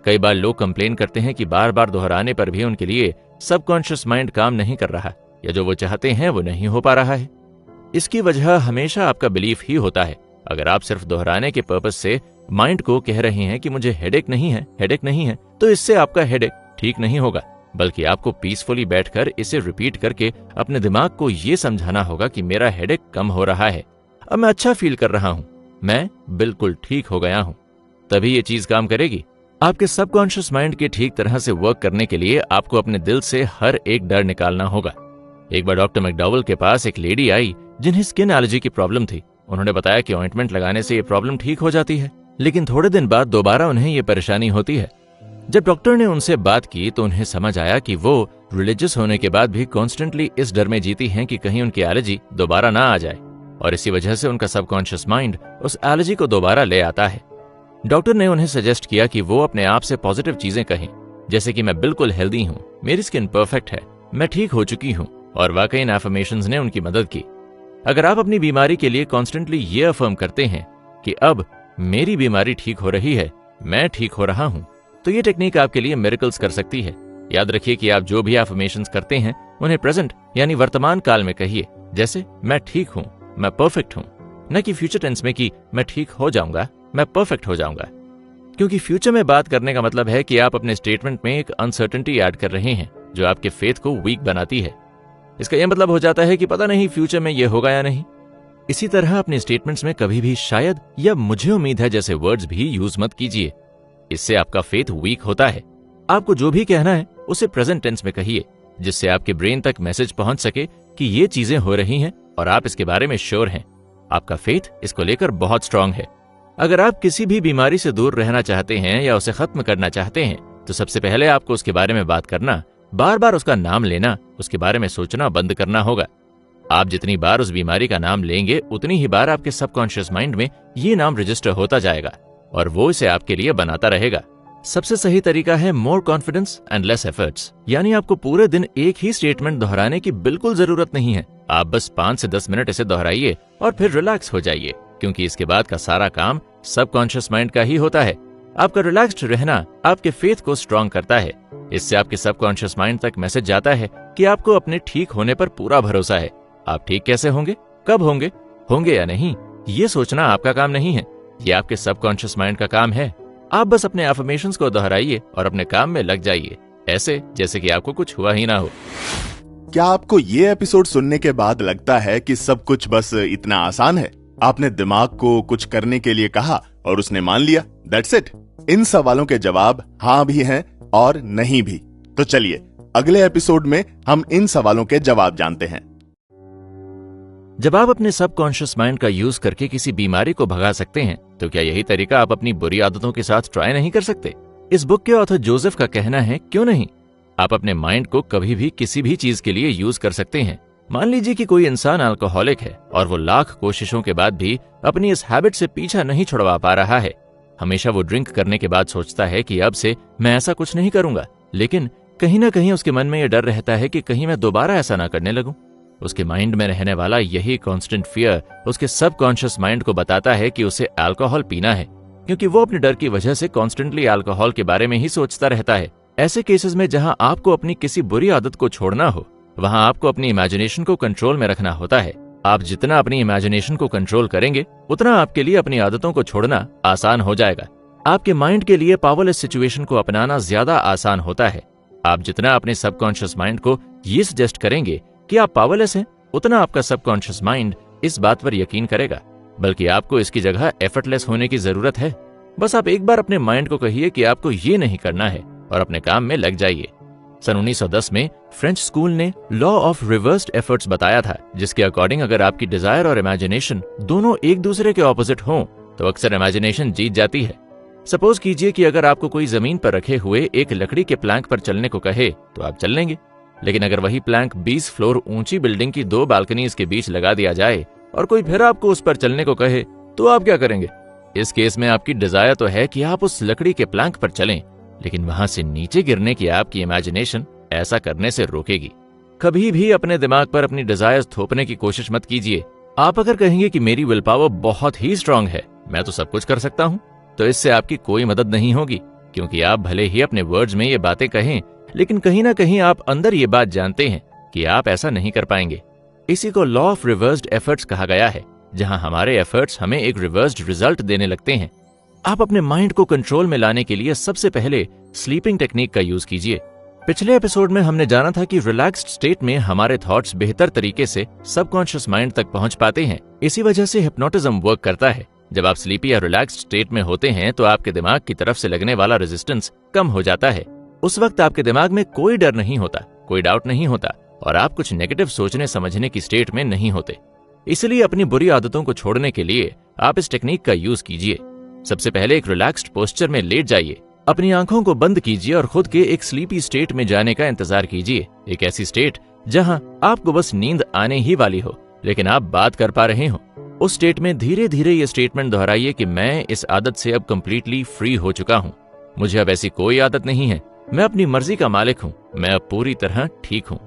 कई बार लोग कंप्लेन करते हैं कि बार बार दोहराने पर भी उनके लिए सबकॉन्शियस माइंड काम नहीं कर रहा या जो वो चाहते हैं वो नहीं हो पा रहा है। इसकी वजह हमेशा आपका बिलीफ ही होता है अगर आप सिर्फ दोहराने के पर्पस से माइंड को कह रहे हैं कि मुझे हेडेक नहीं है, तो इससे आपका हेडेक ठीक नहीं होगा, बल्कि आपको पीसफुली बैठकर इसे रिपीट करके अपने दिमाग को ये समझाना होगा कि मेरा हेडेक कम हो रहा है, अब मैं अच्छा फील कर रहा हूं, मैं बिल्कुल ठीक हो गया हूं। तभी ये चीज काम करेगी। आपके सबकॉन्शियस माइंड के ठीक तरह से वर्क करने के लिए आपको अपने दिल से हर एक डर निकालना होगा। एक बार डॉक्टर मैकडॉवेल के पास एक लेडी आई जिन्हें स्किन एलर्जी की प्रॉब्लम थी। उन्होंने बताया कि ऑइंटमेंट लगाने से ये प्रॉब्लम ठीक हो जाती है, लेकिन थोड़े दिन बाद दोबारा उन्हें ये परेशानी होती है। जब डॉक्टर ने उनसे बात की तो उन्हें समझ आया कि वो रिलीजियस होने के बाद भी कॉन्स्टेंटली इस डर में जीती हैं कि कहीं उनकी एलर्जी दोबारा ना आ जाए, और इसी वजह से उनका सबकॉन्शियस माइंड उस एलर्जी को दोबारा ले आता है। डॉक्टर ने उन्हें सजेस्ट किया कि वो अपने आप से पॉजिटिव चीजें कहें, जैसे कि मैं बिल्कुल हेल्दी हूं, मेरी स्किन परफेक्ट है, मैं ठीक हो चुकी हूं, और वाकई इन एफर्मेशंस ने उनकी मदद की। अगर आप अपनी बीमारी के लिए कॉन्स्टेंटली ये अफर्म करते हैं कि अब मेरी बीमारी ठीक हो रही है, मैं ठीक हो रहा हूं, तो ये टेक्निक आपके लिए मिरेकल्स कर सकती है। याद रखिए कि आप जो भी एफर्मेशंस करते हैं उन्हें प्रेजेंट यानी वर्तमान काल में कहिए, जैसे मैं ठीक हूं, मैं परफेक्ट हूं, न कि फ्यूचर टेंस में कि मैं ठीक हो जाऊंगा, मैं परफेक्ट हो जाऊंगा। क्योंकि फ्यूचर में बात करने का मतलब है कि आप अपने स्टेटमेंट में एक अनसर्टेनिटी ऐड कर रहे हैं जो आपके फेथ को वीक बनाती है। इसका यह मतलब हो जाता है कि पता नहीं फ्यूचर में यह होगा या नहीं। इसी तरह अपने स्टेटमेंट्स में कभी भी शायद या मुझे उम्मीद है जैसे वर्ड्स भी यूज मत कीजिए, इससे आपका फेथ वीक होता है। आपको जो भी कहना है उसे प्रेजेंट टेंस में कहिए, जिससे आपके ब्रेन तक मैसेज पहुंच सके कि ये चीजें हो रही हैं और आप इसके बारे में श्योर हैं। आपका फेथ इसको लेकर बहुत स्ट्रांग है। अगर आप किसी भी बीमारी से दूर रहना चाहते हैं या उसे खत्म करना चाहते हैं, तो सबसे पहले आपको उसके बारे में बात करना, बार बार उसका नाम लेना, उसके बारे में सोचना बंद करना होगा। आप जितनी बार उस बीमारी का नाम लेंगे उतनी ही बार आपके सबकॉन्शियस माइंड में ये नाम रजिस्टर होता जाएगा और वो इसे आपके लिए बनाता रहेगा। सबसे सही तरीका है more confidence and less efforts, यानी आपको पूरे दिन एक ही स्टेटमेंट दोहराने की बिल्कुल जरूरत नहीं है। आप बस 5 से 10 मिनट इसे दोहराइए और फिर रिलैक्स हो जाइए, क्योंकि इसके बाद का सारा काम सबकॉन्शियस माइंड का ही होता है। आपका रिलैक्स्ड रहना आपके फेथ को स्ट्रांग करता है। इससे आपके सबकॉन्शियस माइंड तक मैसेज जाता है कि आपको अपने ठीक होने पर पूरा भरोसा है। आप ठीक कैसे होंगे, कब होंगे या नहीं, ये सोचना आपका काम नहीं है, ये आपके सबकॉन्शियस माइंड का काम है। आप बस अपने अफर्मेशंस को दोहराइए और अपने काम में लग जाइए, ऐसे जैसे कि आपको कुछ हुआ ही ना हो। क्या आपको ये एपिसोड सुनने के बाद लगता है कि सब कुछ बस इतना आसान है? आपने दिमाग को कुछ करने के लिए कहा और उसने मान लिया, दैट्स इट। इन सवालों के जवाब हाँ भी हैं और नहीं भी। तो चलिए अगले एपिसोड में हम इन सवालों के जवाब जानते हैं। जब आप अपने सबकॉन्शियस माइंड का यूज करके किसी बीमारी को भगा सकते हैं, तो क्या यही तरीका आप अपनी बुरी आदतों के साथ ट्राई नहीं कर सकते? इस बुक के ऑथर जोसेफ का कहना है, क्यों नहीं? आप अपने माइंड को कभी भी किसी भी चीज के लिए यूज कर सकते हैं। मान लीजिए कि कोई इंसान अल्कोहलिक है और वो लाख कोशिशों के बाद भी अपनी इस हैबिट से पीछा नहीं छुड़वा पा रहा है। हमेशा वो ड्रिंक करने के बाद सोचता है कि अब से मैं ऐसा कुछ नहीं करूंगा, लेकिन कहीं ना कहीं उसके मन में यह डर रहता है कि कहीं मैं दोबारा ऐसा ना करने लगूं। उसके माइंड में रहने वाला यही कांस्टेंट फियर उसके सबकॉन्शियस माइंड को बताता है कि उसे अल्कोहल पीना है, क्योंकि वो अपने डर की वजह से कॉन्स्टेंटली अल्कोहल के बारे में ही सोचता रहता है। ऐसे केसेस में जहां आपको अपनी किसी बुरी आदत को छोड़ना हो, वहां आपको अपनी इमेजिनेशन को कंट्रोल में रखना होता है। आप जितना अपनी इमेजिनेशन को कंट्रोल करेंगे, उतना आपके लिए अपनी आदतों को छोड़ना आसान हो जाएगा। आपके माइंड के लिए पावरलेस सिचुएशन को अपनाना ज्यादा आसान होता है। आप जितना अपने सबकॉन्शियस माइंड को ये सजेस्ट करेंगे कि आप पावरलेस हैं, उतना आपका सबकॉन्शियस माइंड इस बात पर यकीन करेगा। बल्कि आपको इसकी जगह एफर्टलेस होने की जरूरत है। बस आप एक बार अपने माइंड को कहिए कि आपको ये नहीं करना है और अपने काम में लग जाइए। सन 1910 में फ्रेंच स्कूल ने लॉ ऑफ रिवर्स्ड एफर्ट्स बताया था, जिसके अकॉर्डिंग अगर आपकी डिजायर और इमेजिनेशन दोनों एक दूसरे के ऑपोजिट हों, तो अक्सर इमेजिनेशन जीत जाती है। सपोज कीजिए कि अगर आपको कोई जमीन पर रखे हुए एक लकड़ी के प्लैंक पर चलने को कहे, तो आप चल लेंगे। लेकिन अगर वही प्लैंक 20 फ्लोर ऊंची बिल्डिंग की 2 बालकनीज के बीच लगा दिया जाए और कोई फिर आपको उस पर चलने को कहे, तो आप क्या करेंगे? इस केस में आपकी डिजायर तो है कि आप उस लकड़ी के प्लैंक पर चलें, लेकिन वहां से नीचे गिरने की आपकी इमेजिनेशन ऐसा करने से रोकेगी। कभी भी अपने दिमाग पर अपनी डिजायर्स थोपने की कोशिश मत कीजिए। आप अगर कहेंगे कि मेरी विल पावर बहुत ही स्ट्रांग है, मैं तो सब कुछ कर सकता हूं, तो इससे आपकी कोई मदद नहीं होगी, क्योंकि आप भले ही अपने वर्ड्स में ये बातें कहें, लेकिन कहीं ना कहीं आप अंदर ये बात जानते हैं कि आप ऐसा नहीं कर पाएंगे। इसी को लॉ ऑफ रिवर्स्ड एफर्ट्स कहा गया है। जहां हमारे एफर्ट्स हमें एक रिवर्स्ड रिजल्ट देने लगते हैं। आप अपने माइंड को कंट्रोल में लाने के लिए सबसे पहले स्लीपिंग टेक्निक का यूज कीजिए। पिछले एपिसोड में हमने जाना था कि रिलैक्स्ड स्टेट में हमारे थॉट्स बेहतर तरीके से सबकॉन्शियस माइंड तक पहुंच पाते हैं। इसी वजह से हिप्नोटिज्म वर्क करता है। जब आप स्लीपी या रिलैक्स्ड स्टेट में होते हैं तो आपके दिमाग की तरफ से लगने वाला रेजिस्टेंस कम हो जाता है। उस वक्त आपके दिमाग में कोई डर नहीं होता, कोई डाउट नहीं होता और आप कुछ नेगेटिव सोचने समझने की स्टेट में नहीं होते। इसलिए अपनी बुरी आदतों को छोड़ने के लिए आप इस टेक्निक का यूज कीजिए। सबसे पहले एक रिलैक्स्ड पोस्चर में लेट जाइए, अपनी आंखों को बंद कीजिए और खुद के एक स्लीपी स्टेट में जाने का इंतजार कीजिए। एक ऐसी स्टेट जहां आपको बस नींद आने ही वाली हो लेकिन आप बात कर पा रहे हो। उस स्टेट में धीरे धीरे ये स्टेटमेंट दोहराइए कि मैं इस आदत से अब कंप्लीटली फ्री हो चुका हूँ। मुझे अब ऐसी कोई आदत नहीं है, मैं अपनी मर्जी का मालिक हूँ, मैं अब पूरी तरह ठीक हूँ।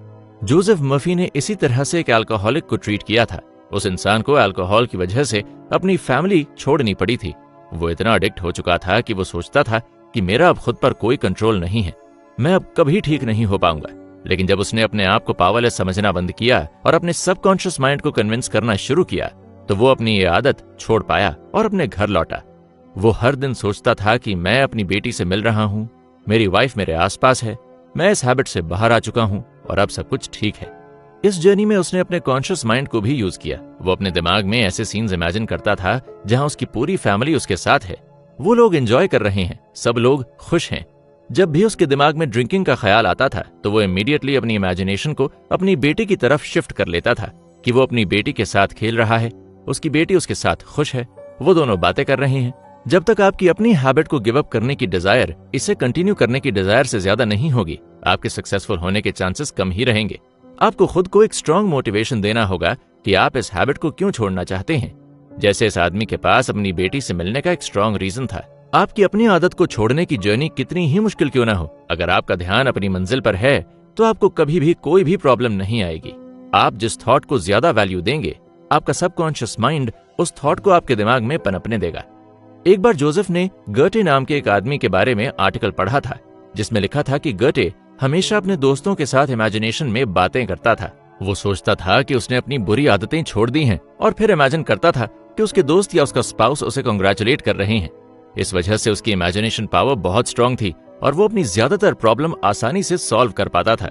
जोसेफ मर्फी ने इसी तरह से एक अल्कोहलिक को ट्रीट किया था। उस इंसान को अल्कोहल की वजह से अपनी फैमिली छोड़नी पड़ी थी। वो इतना एडिक्ट हो चुका था कि वो सोचता था कि मेरा अब खुद पर कोई कंट्रोल नहीं है, मैं अब कभी ठीक नहीं हो पाऊंगा। लेकिन जब उसने अपने आप को पावरलेस समझना बंद किया और अपने सबकॉन्शियस माइंड को कन्विंस करना शुरू किया तो वो अपनी ये आदत छोड़ पाया और अपने घर लौटा। वो हर दिन सोचता था कि मैं अपनी बेटी से मिल रहा हूँ, मेरी वाइफ मेरे आसपास है, मैं इस हैबिट से बाहर आ चुका हूँ और अब सब कुछ ठीक है। इस जर्नी में उसने अपने कॉन्शियस माइंड को भी यूज किया। वो अपने दिमाग में ऐसे सीन्स इमेजिन करता था जहां उसकी पूरी फैमिली उसके साथ है, वो लोग एंजॉय कर रहे हैं, सब लोग खुश हैं। जब भी उसके दिमाग में ड्रिंकिंग का ख्याल आता था तो वो इमीडिएटली अपनी इमेजिनेशन को अपनी बेटी की तरफ शिफ्ट कर लेता था कि वो अपनी बेटी के साथ खेल रहा है, उसकी बेटी उसके साथ खुश है, वो दोनों बातें कर रहे हैं। जब तक आपकी अपनी हैबिट को गिव अप करने की डिजायर इसे कंटिन्यू करने की डिजायर से ज्यादा नहीं होगी, आपके सक्सेसफुल होने के चांसेस कम ही रहेंगे। आपको खुद को एक स्ट्रॉन्ग मोटिवेशन देना होगा कि आप इस हैबिट को क्यों छोड़ना चाहते हैं। जैसे इस आदमी के पास अपनी बेटी से मिलने का एक स्ट्रॉन्ग रीजन था। आपकी अपनी आदत को छोड़ने की जर्नी कितनी ही मुश्किल क्यों ना हो, अगर आपका ध्यान अपनी मंजिल पर है तो आपको कभी भी कोई भी प्रॉब्लम नहीं आएगी। आप जिस थॉट को ज्यादा वैल्यू देंगे, आपका सबकॉन्शियस माइंड उस थॉट को आपके दिमाग में पनपने देगा। एक बार जोसेफ ने गर्टे नाम के एक आदमी के बारे में आर्टिकल पढ़ा था जिसमें लिखा था कि गर्टे हमेशा अपने दोस्तों के साथ इमेजिनेशन में बातें करता था। वो सोचता था कि उसने अपनी बुरी आदतें छोड़ दी हैं और फिर इमेजिन करता था कि उसके दोस्त या उसका स्पाउस उसे कांग्रेचुलेट कर रहे हैं। इस वजह से उसकी इमेजिनेशन पावर बहुत स्ट्रांग थी और वो अपनी ज्यादातर प्रॉब्लम आसानी से सॉल्व कर पाता था।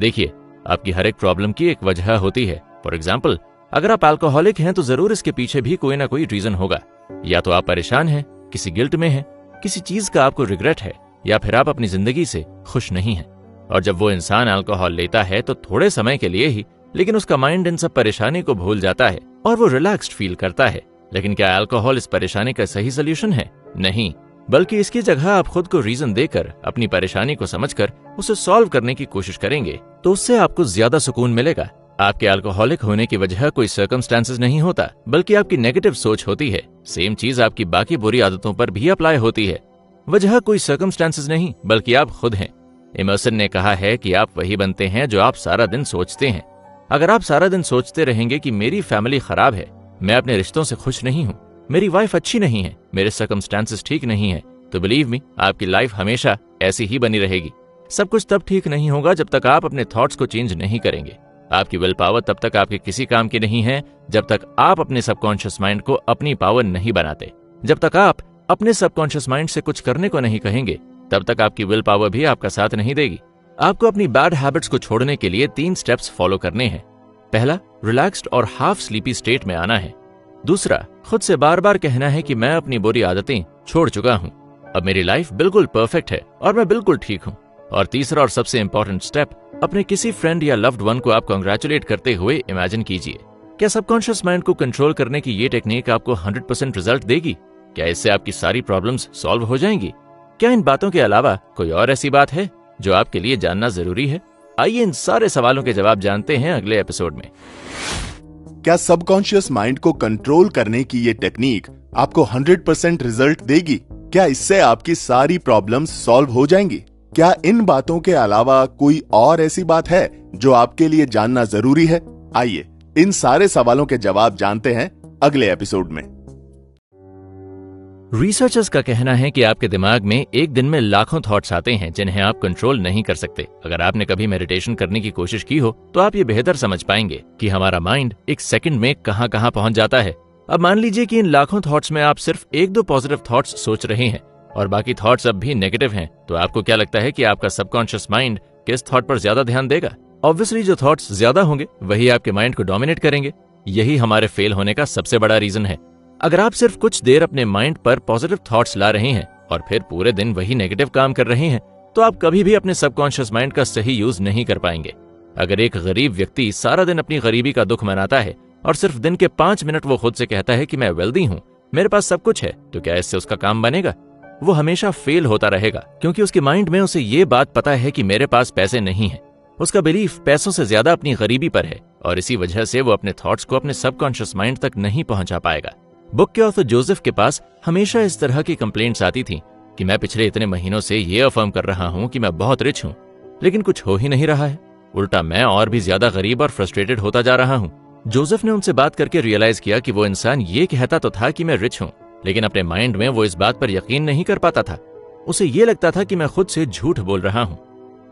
देखिए, आपकी हर एक प्रॉब्लम की एक वजह होती है। फॉर एग्जाम्पल, अगर आप अल्कोहलिक हैं तो जरूर इसके पीछे भी कोई ना कोई रीजन होगा। या तो आप परेशान हैं, किसी गिल्ट में हैं, किसी चीज का आपको रिग्रेट है, या फिर आप अपनी जिंदगी से खुश नहीं हैं। और जब वो इंसान अल्कोहल लेता है तो थोड़े समय के लिए ही, लेकिन उसका माइंड इन सब परेशानी को भूल जाता है और वो रिलैक्स्ड फील करता है। लेकिन क्या अल्कोहल इस परेशानी का सही सोल्यूशन है? नहीं, बल्कि इसकी जगह आप खुद को रीजन देकर अपनी परेशानी को समझकर उसे सॉल्व करने की कोशिश करेंगे तो उससे आपको ज्यादा सुकून मिलेगा। आपके अल्कोहलिक होने की वजह कोई सर्कमस्टेंसेस नहीं होता, बल्कि आपकी नेगेटिव सोच होती है। सेम चीज आपकी बाकी बुरी आदतों पर भी अप्लाई होती है। वजह कोई सर्कमस्टेंसेस नहीं, बल्कि आप खुद हैं। इमर्सन ने कहा है कि आप वही बनते हैं जो आप सारा दिन सोचते हैं। अगर आप सारा दिन सोचते रहेंगे कि मेरी फैमिली खराब है, मैं अपने रिश्तों से खुश नहीं हूँ, मेरी वाइफ अच्छी नहीं है, मेरे सर्कमस्टेंसेस ठीक नहीं है, तो बिलीव मी, आपकी लाइफ हमेशा ऐसी ही बनी रहेगी। सब कुछ तब ठीक नहीं होगा जब तक आप अपने थॉट्स को चेंज नहीं करेंगे। आपकी विल पावर तब तक आपके किसी काम की नहीं है जब तक आप अपने सबकॉन्शियस माइंड को अपनी पावर नहीं बनाते। जब तक आप अपने सबकॉन्शियस माइंड से कुछ करने को नहीं कहेंगे, तब तक आपकी विल पावर भी आपका साथ नहीं देगी। आपको अपनी बैड हैबिट्स को छोड़ने के लिए 3 स्टेप्स फॉलो करने हैं। पहला, रिलैक्स्ड और हाफ स्लीपी स्टेट में आना है। दूसरा, खुद से बार बार कहना है कि मैं अपनी बुरी आदतें छोड़ चुका हूँ, अब मेरी लाइफ बिल्कुल परफेक्ट है और मैं बिल्कुल ठीक हूँ। और तीसरा और सबसे इंपॉर्टेंट स्टेप, अपने किसी फ्रेंड या लव्ड वन को आप कांग्रेचुलेट करते हुए इमेजिन कीजिए। क्या सबकॉन्शियस माइंड को कंट्रोल करने की ये टेक्निक आपको 100% रिजल्ट देगी? क्या इससे आपकी सारी प्रॉब्लम्स सॉल्व हो जाएंगी? क्या इन बातों के अलावा कोई और ऐसी बात है जो आपके लिए जानना जरूरी है? आइए इन सारे सवालों के जवाब जानते हैं अगले एपिसोड में। क्या सबकॉन्शियस माइंड को कंट्रोल करने की ये टेक्निक आपको 100% रिजल्ट देगी? क्या इससे आपकी सारी प्रॉब्लम्स सॉल्व हो जाएंगी? क्या इन बातों के अलावा कोई और ऐसी बात है जो आपके लिए जानना जरूरी है? आइए इन सारे सवालों के जवाब जानते हैं अगले एपिसोड में। रिसर्चर्स का कहना है कि आपके दिमाग में एक दिन में लाखों थॉट्स आते हैं जिन्हें आप कंट्रोल नहीं कर सकते। अगर आपने कभी मेडिटेशन करने की कोशिश की हो तो आप ये बेहतर समझ पाएंगे कि हमारा माइंड एक सेकंड में कहां कहां पहुंच जाता है। अब मान लीजिए कि इन लाखों थॉट्स में आप सिर्फ 1-2 पॉजिटिव थॉट्स सोच रहे हैं और बाकी थॉट्स अब भी नेगेटिव हैं, तो आपको क्या लगता है कि आपका सबकॉन्शियस माइंड किस थॉट पर ज्यादा ध्यान देगा? ऑब्वियसली जो थॉट्स ज्यादा होंगे वही आपके माइंड को डोमिनेट करेंगे। यही हमारे फेल होने का सबसे बड़ा रीजन है। अगर आप सिर्फ कुछ देर अपने माइंड पर पॉजिटिव थॉट्स ला रहे हैं और फिर पूरे दिन वही नेगेटिव काम कर रहे हैं, तो आप कभी भी अपने सबकॉन्शियस माइंड का सही यूज नहीं कर पाएंगे। अगर एक गरीब व्यक्ति सारा दिन अपनी गरीबी का दुख मनाता है और सिर्फ दिन के 5 मिनट वो खुद से कहता है कि मैं वेल्दी हूँ, मेरे पास सब कुछ है, तो क्या इससे उसका काम बनेगा? वो हमेशा फेल होता रहेगा, क्योंकि उसके माइंड में उसे ये बात पता है कि मेरे पास पैसे नहीं है। उसका बिलीफ पैसों से ज्यादा अपनी गरीबी पर है और इसी वजह से वो अपने थॉट्स को अपने सबकॉन्शियस माइंड तक नहीं पहुंचा पाएगा। बुक के ऑथर जोसेफ के पास हमेशा इस तरह की कंप्लेंट्स आती थी कि मैं पिछले इतने महीनों से ये अफर्म कर रहा हूँ कि मैं बहुत रिच हूँ, लेकिन कुछ हो ही नहीं रहा है। उल्टा मैं और भी ज्यादा गरीब और फ्रस्ट्रेटेड होता जा रहा हूँ। जोसेफ ने उनसे बात करके रियलाइज किया कि वो इंसान ये कहता तो था कि मैं रिच हूँ, लेकिन अपने माइंड में वो इस बात पर यकीन नहीं कर पाता था। उसे ये लगता था कि मैं खुद से झूठ बोल रहा हूँ।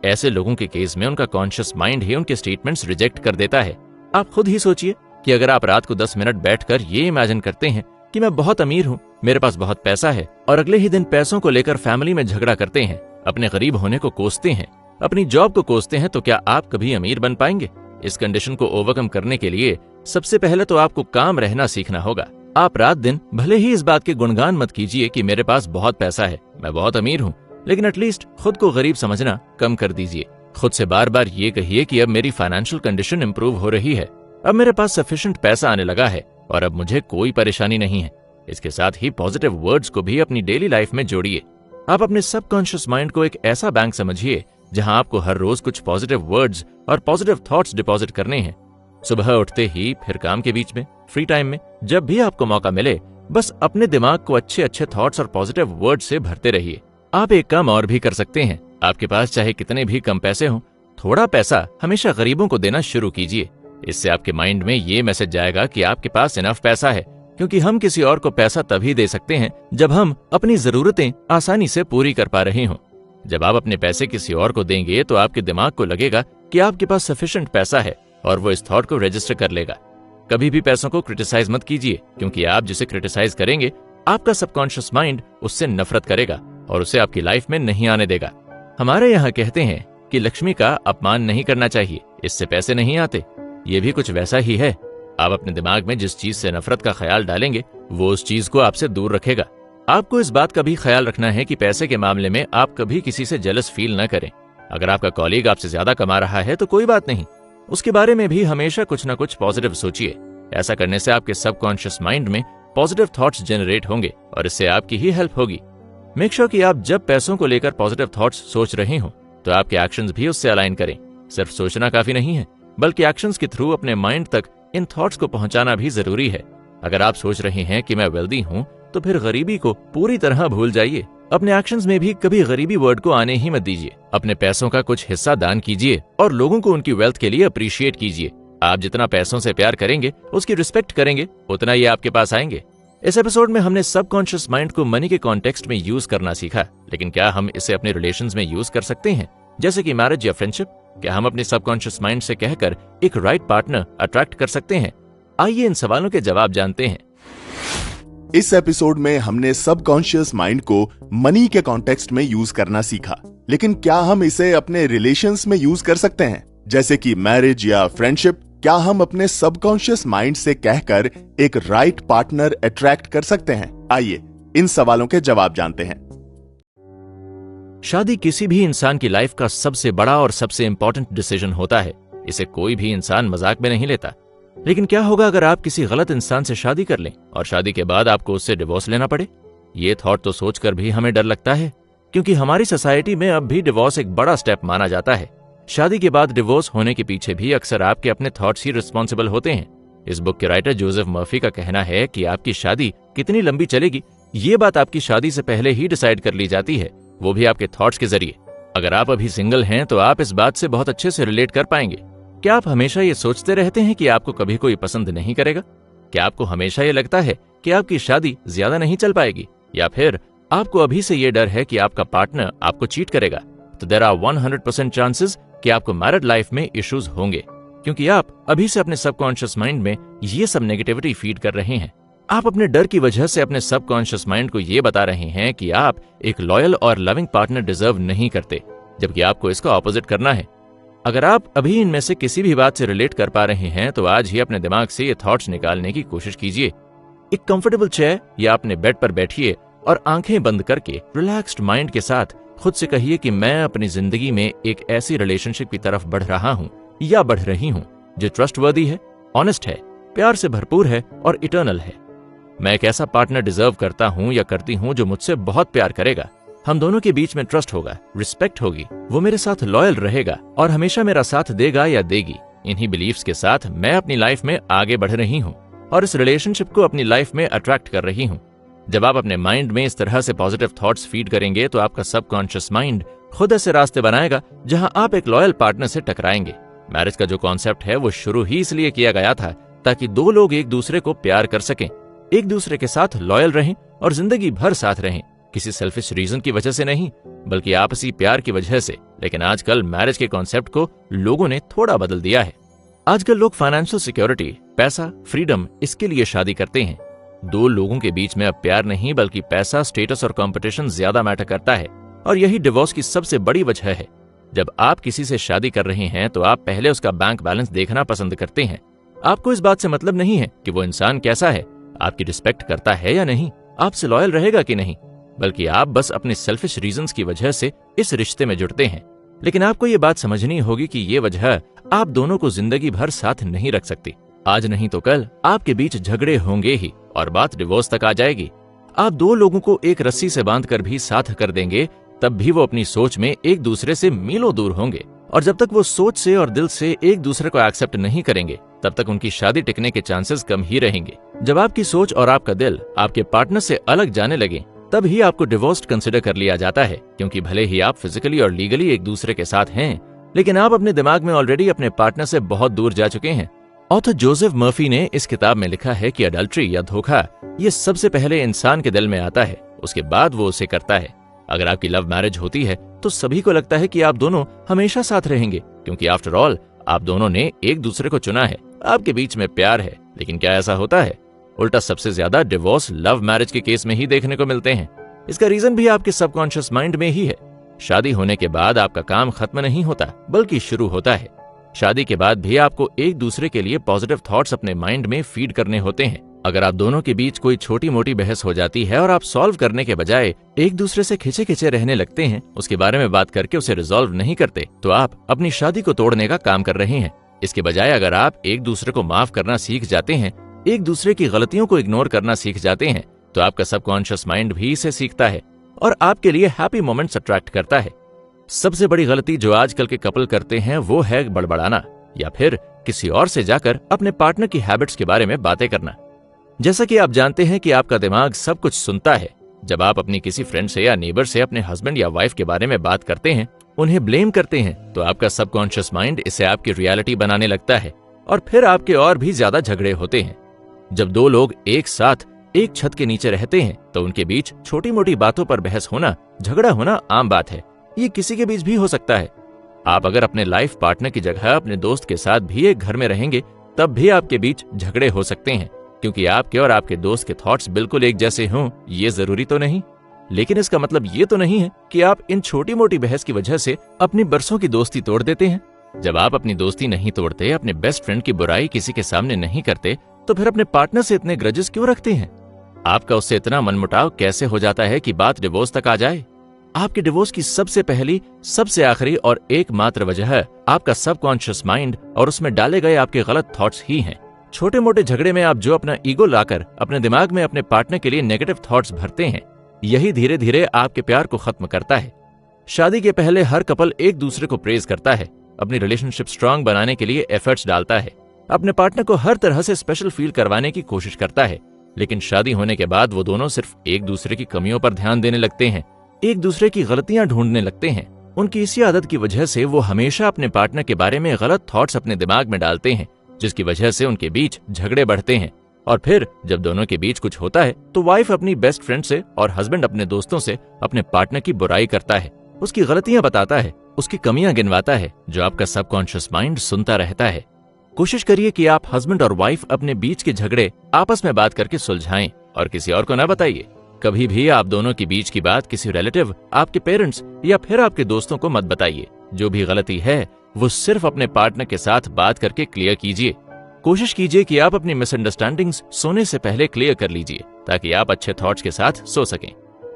ऐसे लोगों के केस में उनका कॉन्शियस माइंड ही उनके स्टेटमेंट्स रिजेक्ट कर देता है। आप खुद ही सोचिए कि अगर आप रात को 10 मिनट बैठकर ये इमेजिन करते हैं कि मैं बहुत अमीर हूँ, मेरे पास बहुत पैसा है, और अगले ही दिन पैसों को लेकर फैमिली में झगड़ा करते हैं, अपने गरीब होने को कोसते हैं, अपनी जॉब को कोसते हैं, तो क्या आप कभी अमीर बन पाएंगे? इस कंडीशन को ओवरकम करने के लिए सबसे पहले तो आपको काम रहना सीखना होगा। आप रात दिन भले ही इस बात के गुणगान मत कीजिए कि मेरे पास बहुत पैसा है, मैं बहुत अमीर हूँ, लेकिन एटलीस्ट खुद को गरीब समझना कम कर दीजिए। खुद से बार बार ये कहिए कि अब मेरी फाइनेंशियल कंडीशन इंप्रूव हो रही है, अब मेरे पास सफिशिएंट पैसा आने लगा है और अब मुझे कोई परेशानी नहीं है। इसके साथ ही पॉजिटिव वर्ड्स को भी अपनी डेली लाइफ में जोड़िए। आप अपने सबकॉन्शियस माइंड को एक ऐसा बैंक समझिए जहां आपको हर रोज कुछ पॉजिटिव वर्ड्स और पॉजिटिव थॉट्स डिपॉजिट करने हैं। सुबह उठते ही, फिर काम के बीच में, फ्री टाइम में, जब भी आपको मौका मिले, बस अपने दिमाग को अच्छे अच्छे थॉट्स और पॉजिटिव वर्ड्स से भरते रहिए। आप एक काम और भी कर सकते हैं। आपके पास चाहे कितने भी कम पैसे हों, थोड़ा पैसा हमेशा गरीबों को देना शुरू कीजिए। इससे आपके माइंड में ये मैसेज जाएगा कि आपके पास इनफ पैसा है, क्योंकि हम किसी और को पैसा तभी दे सकते हैं जब हम अपनी जरूरतें आसानी से पूरी कर पा रहे हों। जब आप अपने पैसे किसी और को देंगे तो आपके दिमाग को लगेगा कि आपके पास सफिशिएंट पैसा है और वो इस थॉट को रजिस्टर कर लेगा। कभी भी पैसों को क्रिटिसाइज मत कीजिए, क्योंकि आप जिसे क्रिटिसाइज करेंगे आपका सबकॉन्शियस माइंड उससे नफरत करेगा और उसे आपकी लाइफ में नहीं आने देगा। हमारे यहाँ कहते हैं कि लक्ष्मी का अपमान नहीं करना चाहिए, इससे पैसे नहीं आते। ये भी कुछ वैसा ही है। आप अपने दिमाग में जिस चीज से नफरत का ख्याल डालेंगे वो उस चीज को आपसे दूर रखेगा। आपको इस बात का भी ख्याल रखना है कि पैसे के मामले में आप कभी किसी से जेलस फील न करें। अगर आपका कॉलीग आपसे ज्यादा कमा रहा है तो कोई बात नहीं, उसके बारे में भी हमेशा कुछ न कुछ पॉजिटिव सोचिए। ऐसा करने से आपके सबकॉन्शियस माइंड में पॉजिटिव थॉट्स जनरेट होंगे और इससे आपकी ही हेल्प होगी। मेक श्योर कि आप जब पैसों को लेकर पॉजिटिव थॉट्स सोच रहे हो तो आपके एक्शंस भी उससे अलाइन करें। सिर्फ सोचना काफी नहीं है, बल्कि एक्शंस के थ्रू अपने माइंड तक इन थॉट्स को पहुंचाना भी जरूरी है। अगर आप सोच रहे हैं कि मैं वेल्दी हूं, तो फिर गरीबी को पूरी तरह भूल जाइए। अपने एक्शंस में भी कभी गरीबी वर्ड को आने ही मत दीजिए। अपने पैसों का कुछ हिस्सा दान कीजिए और लोगों को उनकी वेल्थ के लिए अप्रिशिएट कीजिए। आप जितना पैसों से प्यार करेंगे, उसकी रिस्पेक्ट करेंगे, उतना ये आपके पास आएंगे। इस एपिसोड में हमने सबकॉन्शियस माइंड को मनी के कॉन्टेक्स्ट में यूज करना सीखा, लेकिन क्या हम इसे अपने रिलेशंस में यूज कर सकते हैं, जैसे कि मैरिज या फ्रेंडशिप? क्या हम अपने सबकॉन्शियस माइंड से कहकर एक राइट पार्टनर अट्रैक्ट कर सकते हैं? आइए इन सवालों के जवाब जानते हैं। इस एपिसोड में हमने सबकॉन्शियस माइंड को मनी के कॉन्टेक्स्ट में यूज करना सीखा, लेकिन क्या हम इसे अपने रिलेशंस में यूज कर सकते हैं, जैसे कि मैरिज या फ्रेंडशिप? क्या हम अपने सबकॉन्शियस माइंड से कहकर एक राइट पार्टनर अट्रैक्ट कर सकते हैं? आइए इन सवालों के जवाब जानते हैं। शादी किसी भी इंसान की लाइफ का सबसे बड़ा और सबसे इंपॉर्टेंट डिसीजन होता है। इसे कोई भी इंसान मजाक में नहीं लेता। लेकिन क्या होगा अगर आप किसी गलत इंसान से शादी कर लें और शादी के बाद आपको उससे डिवोर्स लेना पड़े? ये थॉट तो सोचकर भी हमें डर लगता है, क्योंकि हमारी सोसाइटी में अब भी डिवोर्स एक बड़ा स्टेप माना जाता है। शादी के बाद डिवोर्स होने के पीछे भी अक्सर आपके अपने थॉट्स ही रिस्पॉन्सिबल होते हैं। इस बुक के राइटर जोसेफ मर्फी का कहना है कि आपकी शादी कितनी लंबी चलेगी, ये बात आपकी शादी से पहले ही डिसाइड कर ली जाती है, वो भी आपके थॉट्स के जरिए। अगर आप अभी सिंगल हैं तो आप इस बात से बहुत अच्छे से रिलेट कर पाएंगे। क्या आप हमेशा ये सोचते रहते हैं कि आपको कभी कोई पसंद नहीं करेगा? क्या आपको हमेशा ये लगता है कि आपकी शादी ज्यादा नहीं चल पाएगी? या फिर आपको अभी से ये डर है कि आपका पार्टनर आपको चीट करेगा? तो देयर आर 100% चांसेस कि आपको मैरिड लाइफ में इश्यूज होंगे, क्योंकि आप अभी से अपने सबकॉन्शियस माइंड में ये सब नेगेटिविटी फीड कर रहे हैं। आप अपने डर की वजह से अपने सबकॉन्शियस माइंड को यह बता रहे हैं कि आप एक लॉयल और लविंग पार्टनर डिजर्व नहीं करते, जबकि आपको इसका ऑपोजिट करना है। अगर आप अभी इनमें से किसी भी बात से रिलेट कर पा रहे हैं तो आज ही अपने दिमाग से ये थॉट्स निकालने की कोशिश कीजिए। एक कंफर्टेबल चेयर या अपने बेड पर बैठिए और आंखें बंद करके रिलैक्स्ड माइंड के साथ खुद से कहिए कि मैं अपनी जिंदगी में एक ऐसी रिलेशनशिप की तरफ बढ़ रहा हूं या बढ़ रही हूं जो ट्रस्टवर्दी है, ऑनेस्ट है, प्यार से भरपूर है और इटर्नल है। मैं एक ऐसा पार्टनर डिजर्व करता हूं या करती हूं जो मुझसे बहुत प्यार करेगा, हम दोनों के बीच में ट्रस्ट होगा, रिस्पेक्ट होगी, वो मेरे साथ लॉयल रहेगा और हमेशा मेरा साथ देगा या देगी। इन्हीं बिलीफ्स के साथ मैं अपनी लाइफ में आगे बढ़ रही हूँ और इस रिलेशनशिप को अपनी लाइफ में अट्रैक्ट कर रही हूँ। जब आप अपने माइंड में इस तरह से पॉजिटिव थॉट्स फीड करेंगे तो आपका सबकॉन्शियस माइंड खुद ऐसे रास्ते बनाएगा जहां आप एक लॉयल पार्टनर से टकराएंगे। मैरिज का जो कॉन्सेप्ट है वो शुरू ही इसलिए किया गया था ताकि दो लोग एक दूसरे को प्यार कर सकें, एक दूसरे के साथ लॉयल रहें और जिंदगी भर साथ रहें, किसी सेल्फिश रीजन की वजह से नहीं बल्कि आपसी प्यार की वजह से। लेकिन आजकल मैरिज के कॉन्सेप्ट को लोगों ने थोड़ा बदल दिया है। आजकल लोग फाइनेंशियल सिक्योरिटी, पैसा, फ्रीडम, इसके लिए शादी करते हैं। दो लोगों के बीच में अब प्यार नहीं बल्कि पैसा, स्टेटस और कंपटीशन ज्यादा मैटर करता है और यही डिवोर्स की सबसे बड़ी वजह है। जब आप किसी से शादी कर रहे हैं तो आप पहले उसका बैंक बैलेंस देखना पसंद करते हैं। आपको इस बात से मतलब नहीं है कि वो इंसान कैसा है, आपकी रिस्पेक्ट करता है या नहीं, आपसे लॉयल रहेगा कि नहीं, बल्कि आप बस अपने सेल्फिश रीजंस की वजह से इस रिश्ते में जुड़ते हैं। लेकिन आपको ये बात समझनी होगी कि ये वजह आप दोनों को जिंदगी भर साथ नहीं रख सकती। आज नहीं तो कल आपके बीच झगड़े होंगे ही और बात डिवोर्स तक आ जाएगी। आप दो लोगों को एक रस्सी से बांधकर भी साथ कर देंगे तब भी वो अपनी सोच में एक दूसरे से मीलों दूर होंगे और जब तक वो सोच से और दिल से एक दूसरे को एक्सेप्ट नहीं करेंगे तब तक उनकी शादी टिकने के चांसेस कम ही रहेंगे। जब आपकी सोच और आपका दिल आपके पार्टनर से अलग जाने लगे तब ही आपको डिवोर्स कंसिडर कर लिया जाता है, क्योंकि भले ही आप फिजिकली और लीगली एक दूसरे के साथ हैं लेकिन आप अपने दिमाग में ऑलरेडी अपने पार्टनर से बहुत दूर जा चुके हैं। ऑथर जोसेफ मर्फी ने इस किताब में लिखा है कि अडल्ट्री या धोखा ये सबसे पहले इंसान के दिल में आता है, उसके बाद वो उसे करता है। अगर आपकी लव मैरिज होती है तो सभी को लगता है कि आप दोनों हमेशा साथ रहेंगे, क्योंकि आफ्टर ऑल आप दोनों ने एक दूसरे को चुना है, आपके बीच में प्यार है। लेकिन क्या ऐसा होता है? उल्टा सबसे ज्यादा डिवोर्स लव मैरिज के केस में ही देखने को मिलते हैं। इसका रीजन भी आपके सबकॉन्शियस माइंड में ही है। शादी होने के बाद आपका काम खत्म नहीं होता बल्कि शुरू होता है। शादी के बाद भी आपको एक दूसरे के लिए पॉजिटिव थॉट्स अपने माइंड में फीड करने होते हैं। अगर आप दोनों के बीच कोई छोटी मोटी बहस हो जाती है और आप सॉल्व करने के बजाय एक दूसरे से खिंचे खिंचे रहने लगते हैं, उसके बारे में बात करके उसे रिजॉल्व नहीं करते, तो आप अपनी शादी को तोड़ने का काम कर रहे हैं। इसके बजाय अगर आप एक दूसरे को माफ करना सीख जाते हैं, एक दूसरे की गलतियों को इग्नोर करना सीख जाते हैं, तो आपका सबकॉन्शियस माइंड भी इसे सीखता है और आपके लिए हैप्पी मोमेंट्स अट्रैक्ट करता है। सबसे बड़ी गलती जो आजकल के कपल करते हैं वो है बड़बड़ाना या फिर किसी और से जाकर अपने पार्टनर की हैबिट्स के बारे में बातें करना। जैसा कि आप जानते हैं कि आपका दिमाग सब कुछ सुनता है। जब आप अपनी किसी फ्रेंड से या नेबर से अपने हस्बैंड या वाइफ के बारे में बात करते हैं, उन्हें ब्लेम करते हैं, तो आपका सबकॉन्शियस माइंड इसे आपकी रियलिटी बनाने लगता है और फिर आपके और भी ज्यादा झगड़े होते हैं। जब दो लोग एक साथ एक छत के नीचे रहते हैं तो उनके बीच छोटी मोटी बातों पर बहस होना, झगड़ा होना आम बात है। ये किसी के बीच भी हो सकता है। आप अगर अपने लाइफ पार्टनर की जगह अपने दोस्त के साथ भी एक घर में रहेंगे तब भी आपके बीच झगड़े हो सकते हैं, क्योंकि आपके और आपके दोस्त के थॉट्स बिल्कुल एक जैसे हों ये जरूरी तो नहीं। लेकिन इसका मतलब ये तो नहीं है कि आप इन छोटी मोटी बहस की वजह से अपनी बरसों की दोस्ती तोड़ देते हैं। जब आप अपनी दोस्ती नहीं तोड़ते, अपने बेस्ट फ्रेंड की बुराई किसी के सामने नहीं करते, तो फिर अपने पार्टनर से इतने ग्रजेस क्यों रखते हैं? आपका उससे इतना मनमुटाव कैसे हो जाता है कि बात डिवोर्स तक आ जाए? आपके डिवोर्स की सबसे पहली, सबसे आखिरी और एकमात्र वजह आपका सबकॉन्शियस माइंड और उसमें डाले गए आपके गलत थॉट्स ही हैं। छोटे मोटे झगड़े में आप जो अपना ईगो लाकर अपने दिमाग में अपने पार्टनर के लिए नेगेटिव थॉट्स भरते हैं, यही धीरे धीरे आपके प्यार को खत्म करता है। शादी के पहले हर कपल एक दूसरे को प्रेज करता है, अपनी रिलेशनशिप स्ट्रांग बनाने के लिए एफर्ट्स डालता है, अपने पार्टनर को हर तरह से स्पेशल फील करवाने की कोशिश करता है। लेकिन शादी होने के बाद वो दोनों सिर्फ एक दूसरे की कमियों पर ध्यान देने लगते हैं, एक दूसरे की गलतियां ढूंढने लगते हैं। उनकी इसी आदत की वजह से वो हमेशा अपने पार्टनर के बारे में गलत थॉट्स अपने दिमाग में डालते हैं, जिसकी वजह से उनके बीच झगड़े बढ़ते हैं। और फिर जब दोनों के बीच कुछ होता है तो वाइफ अपनी बेस्ट फ्रेंड से और हस्बैंड अपने दोस्तों से अपने पार्टनर की बुराई करता है, उसकी गलतियां बताता है, उसकी कमियां गिनवाता है, जो आपका सबकॉन्शियस माइंड सुनता रहता है। कोशिश करिए कि आप हस्बैंड और वाइफ अपने बीच के झगड़े आपस में बात करके सुलझाएं और किसी और को न बताइए। कभी भी आप दोनों के बीच की बात किसी रिलेटिव, आपके पेरेंट्स या फिर आपके दोस्तों को मत बताइए। जो भी गलती है वो सिर्फ अपने पार्टनर के साथ बात करके क्लियर कीजिए। कोशिश कीजिए कि आप अपनी मिसअंडरस्टैंडिंग्स सोने से पहले क्लियर कर लीजिए ताकि आप अच्छे थॉट्स के साथ सो सकें।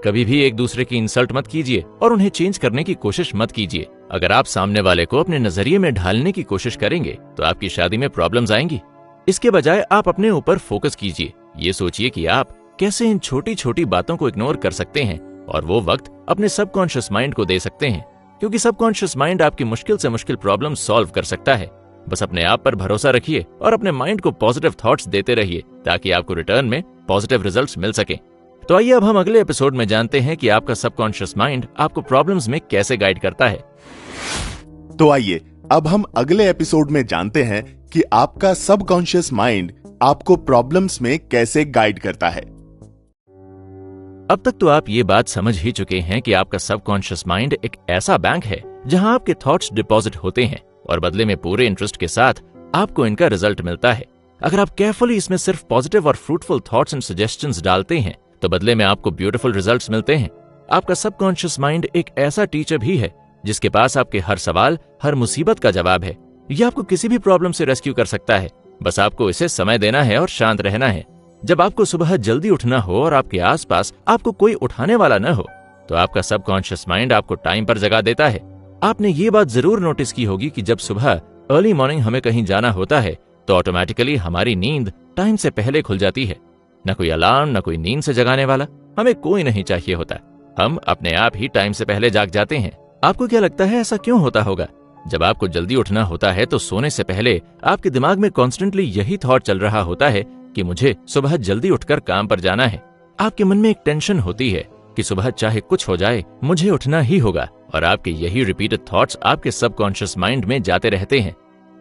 कभी भी एक दूसरे की इंसल्ट मत कीजिए और उन्हें चेंज करने की कोशिश मत कीजिए। अगर आप सामने वाले को अपने नजरिए में ढालने की कोशिश करेंगे तो आपकी शादी में प्रॉब्लम्स आएंगी। इसके बजाय आप अपने ऊपर फोकस कीजिए। ये सोचिए कि आप कैसे इन छोटी छोटी बातों को इग्नोर कर सकते हैं और वो वक्त अपने सबकॉन्शियस माइंड को दे सकते हैं, क्योंकि सबकॉन्शियस माइंड आपकी मुश्किल से मुश्किल प्रॉब्लम सॉल्व कर सकता है। बस अपने आप पर भरोसा रखिए और अपने माइंड को पॉजिटिव थॉट्स देते रहिए ताकि आपको रिटर्न में पॉजिटिव रिजल्ट्स मिल सके। तो आइए अब हम अगले एपिसोड में जानते हैं कि आपका सबकॉन्शियस माइंड आपको प्रॉब्लम्स में कैसे गाइड करता है। तो आइए अब हम अगले एपिसोड में जानते हैं कि आपका सबकॉन्शियस माइंड आपको प्रॉब्लम्स में कैसे गाइड करता है। अब तक तो आप ये बात समझ ही चुके हैं कि आपका सबकॉन्शियस माइंड एक ऐसा बैंक है जहां आपके थॉट्स डिपॉजिट होते हैं और बदले में पूरे इंटरेस्ट के साथ आपको इनका रिजल्ट मिलता है। अगर आप केयरफुली इसमें सिर्फ पॉजिटिव और फ्रूटफुल थॉट्स एंड सजेशंस डालते हैं तो बदले में आपको ब्यूटीफुल रिजल्ट्स मिलते हैं। आपका सबकॉन्शियस माइंड एक ऐसा टीचर भी है जिसके पास आपके हर सवाल, हर मुसीबत का जवाब है। यह आपको किसी भी प्रॉब्लम से रेस्क्यू कर सकता है। बस आपको इसे समय देना है और शांत रहना है। जब आपको सुबह जल्दी उठना हो और आपके आसपास आपको कोई उठाने वाला न हो तो आपका सबकॉन्शियस माइंड आपको टाइम पर जगा देता है। आपने ये बात जरूर नोटिस की होगी कि जब सुबह अर्ली मॉर्निंग हमें कहीं जाना होता है तो ऑटोमेटिकली हमारी नींद टाइम से पहले खुल जाती है। न कोई अलार्म, न कोई नींद से जगाने वाला, हमें कोई नहीं चाहिए होता। हम अपने आप ही टाइम से पहले जाग जाते हैं। आपको क्या लगता है ऐसा क्यों होता होगा? जब आपको जल्दी उठना होता है तो सोने से पहले आपके दिमाग में कॉन्स्टेंटली यही थॉट चल रहा होता है कि मुझे सुबह जल्दी उठकर काम पर जाना है। आपके मन में एक टेंशन होती है कि सुबह चाहे कुछ हो जाए मुझे उठना ही होगा और आपके यही रिपीटेड थॉट्स आपके सबकॉन्शियस माइंड में जाते रहते हैं।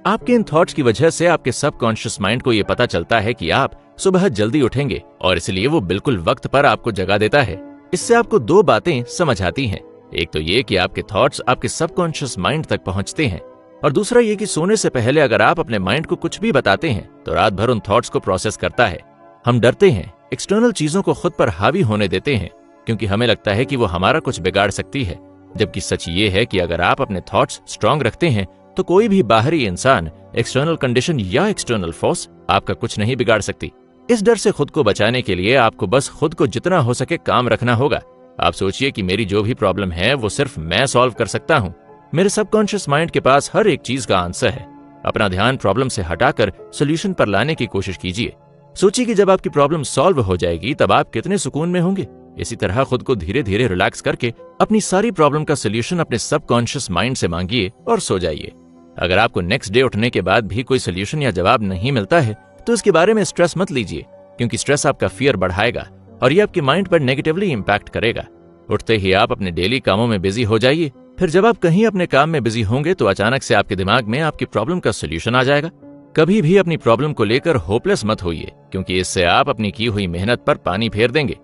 आपके इन थॉट्स की वजह से आपके सबकॉन्शियस माइंड को यह पता चलता है कि आप सुबह जल्दी उठेंगे और इसलिए वो बिल्कुल वक्त पर आपको जगा देता है। इससे आपको दो बातें समझ आती हैं। एक तो ये कि आपके थॉट्स आपके सबकॉन्शियस माइंड तक पहुंचते हैं और दूसरा ये कि सोने से पहले अगर आप अपने माइंड को कुछ भी बताते हैं तो रात भर उन थॉट्स को प्रोसेस करता है। हम डरते हैं, एक्सटर्नल चीजों को खुद पर हावी होने देते हैं क्योंकि हमें लगता है कि वो हमारा कुछ बिगाड़ सकती है, जबकि सच ये है कि अगर आप अपने थॉट्स स्ट्रांग रखते हैं तो कोई भी बाहरी इंसान, एक्सटर्नल कंडीशन या एक्सटर्नल फोर्स आपका कुछ नहीं बिगाड़ सकती। इस डर से खुद को बचाने के लिए आपको बस खुद को जितना हो सके काम रखना होगा। आप सोचिए कि मेरी जो भी प्रॉब्लम है वो सिर्फ मैं सॉल्व कर सकता हूँ। मेरे सबकॉन्शियस माइंड के पास हर एक चीज का आंसर है। अपना ध्यान प्रॉब्लम से हटाकर सोल्यूशन पर लाने की कोशिश कीजिए। सोचिए कि जब आपकी प्रॉब्लम सॉल्व हो जाएगी तब आप कितने सुकून में होंगे। इसी तरह खुद को धीरे धीरे रिलैक्स करके अपनी सारी प्रॉब्लम का सोल्यूशन अपने सबकॉन्शियस माइंड से मांगिए और सो जाइए। अगर आपको नेक्स्ट डे उठने के बाद भी कोई सोल्यूशन या जवाब नहीं मिलता है तो इसके बारे में स्ट्रेस मत लीजिए, क्योंकि स्ट्रेस आपका फियर बढ़ाएगा और ये आपके माइंड पर नेगेटिवली इंपैक्ट करेगा। उठते ही आप अपने डेली कामों में बिजी हो जाइए। फिर जब आप कहीं अपने काम में बिजी होंगे तो अचानक से आपके दिमाग में आपकी प्रॉब्लम का सोल्यूशन आ जाएगा। कभी भी अपनी प्रॉब्लम को लेकर होपलेस मत होइए, क्योंकि इससे आप अपनी की हुई मेहनत पर पानी फेर देंगे।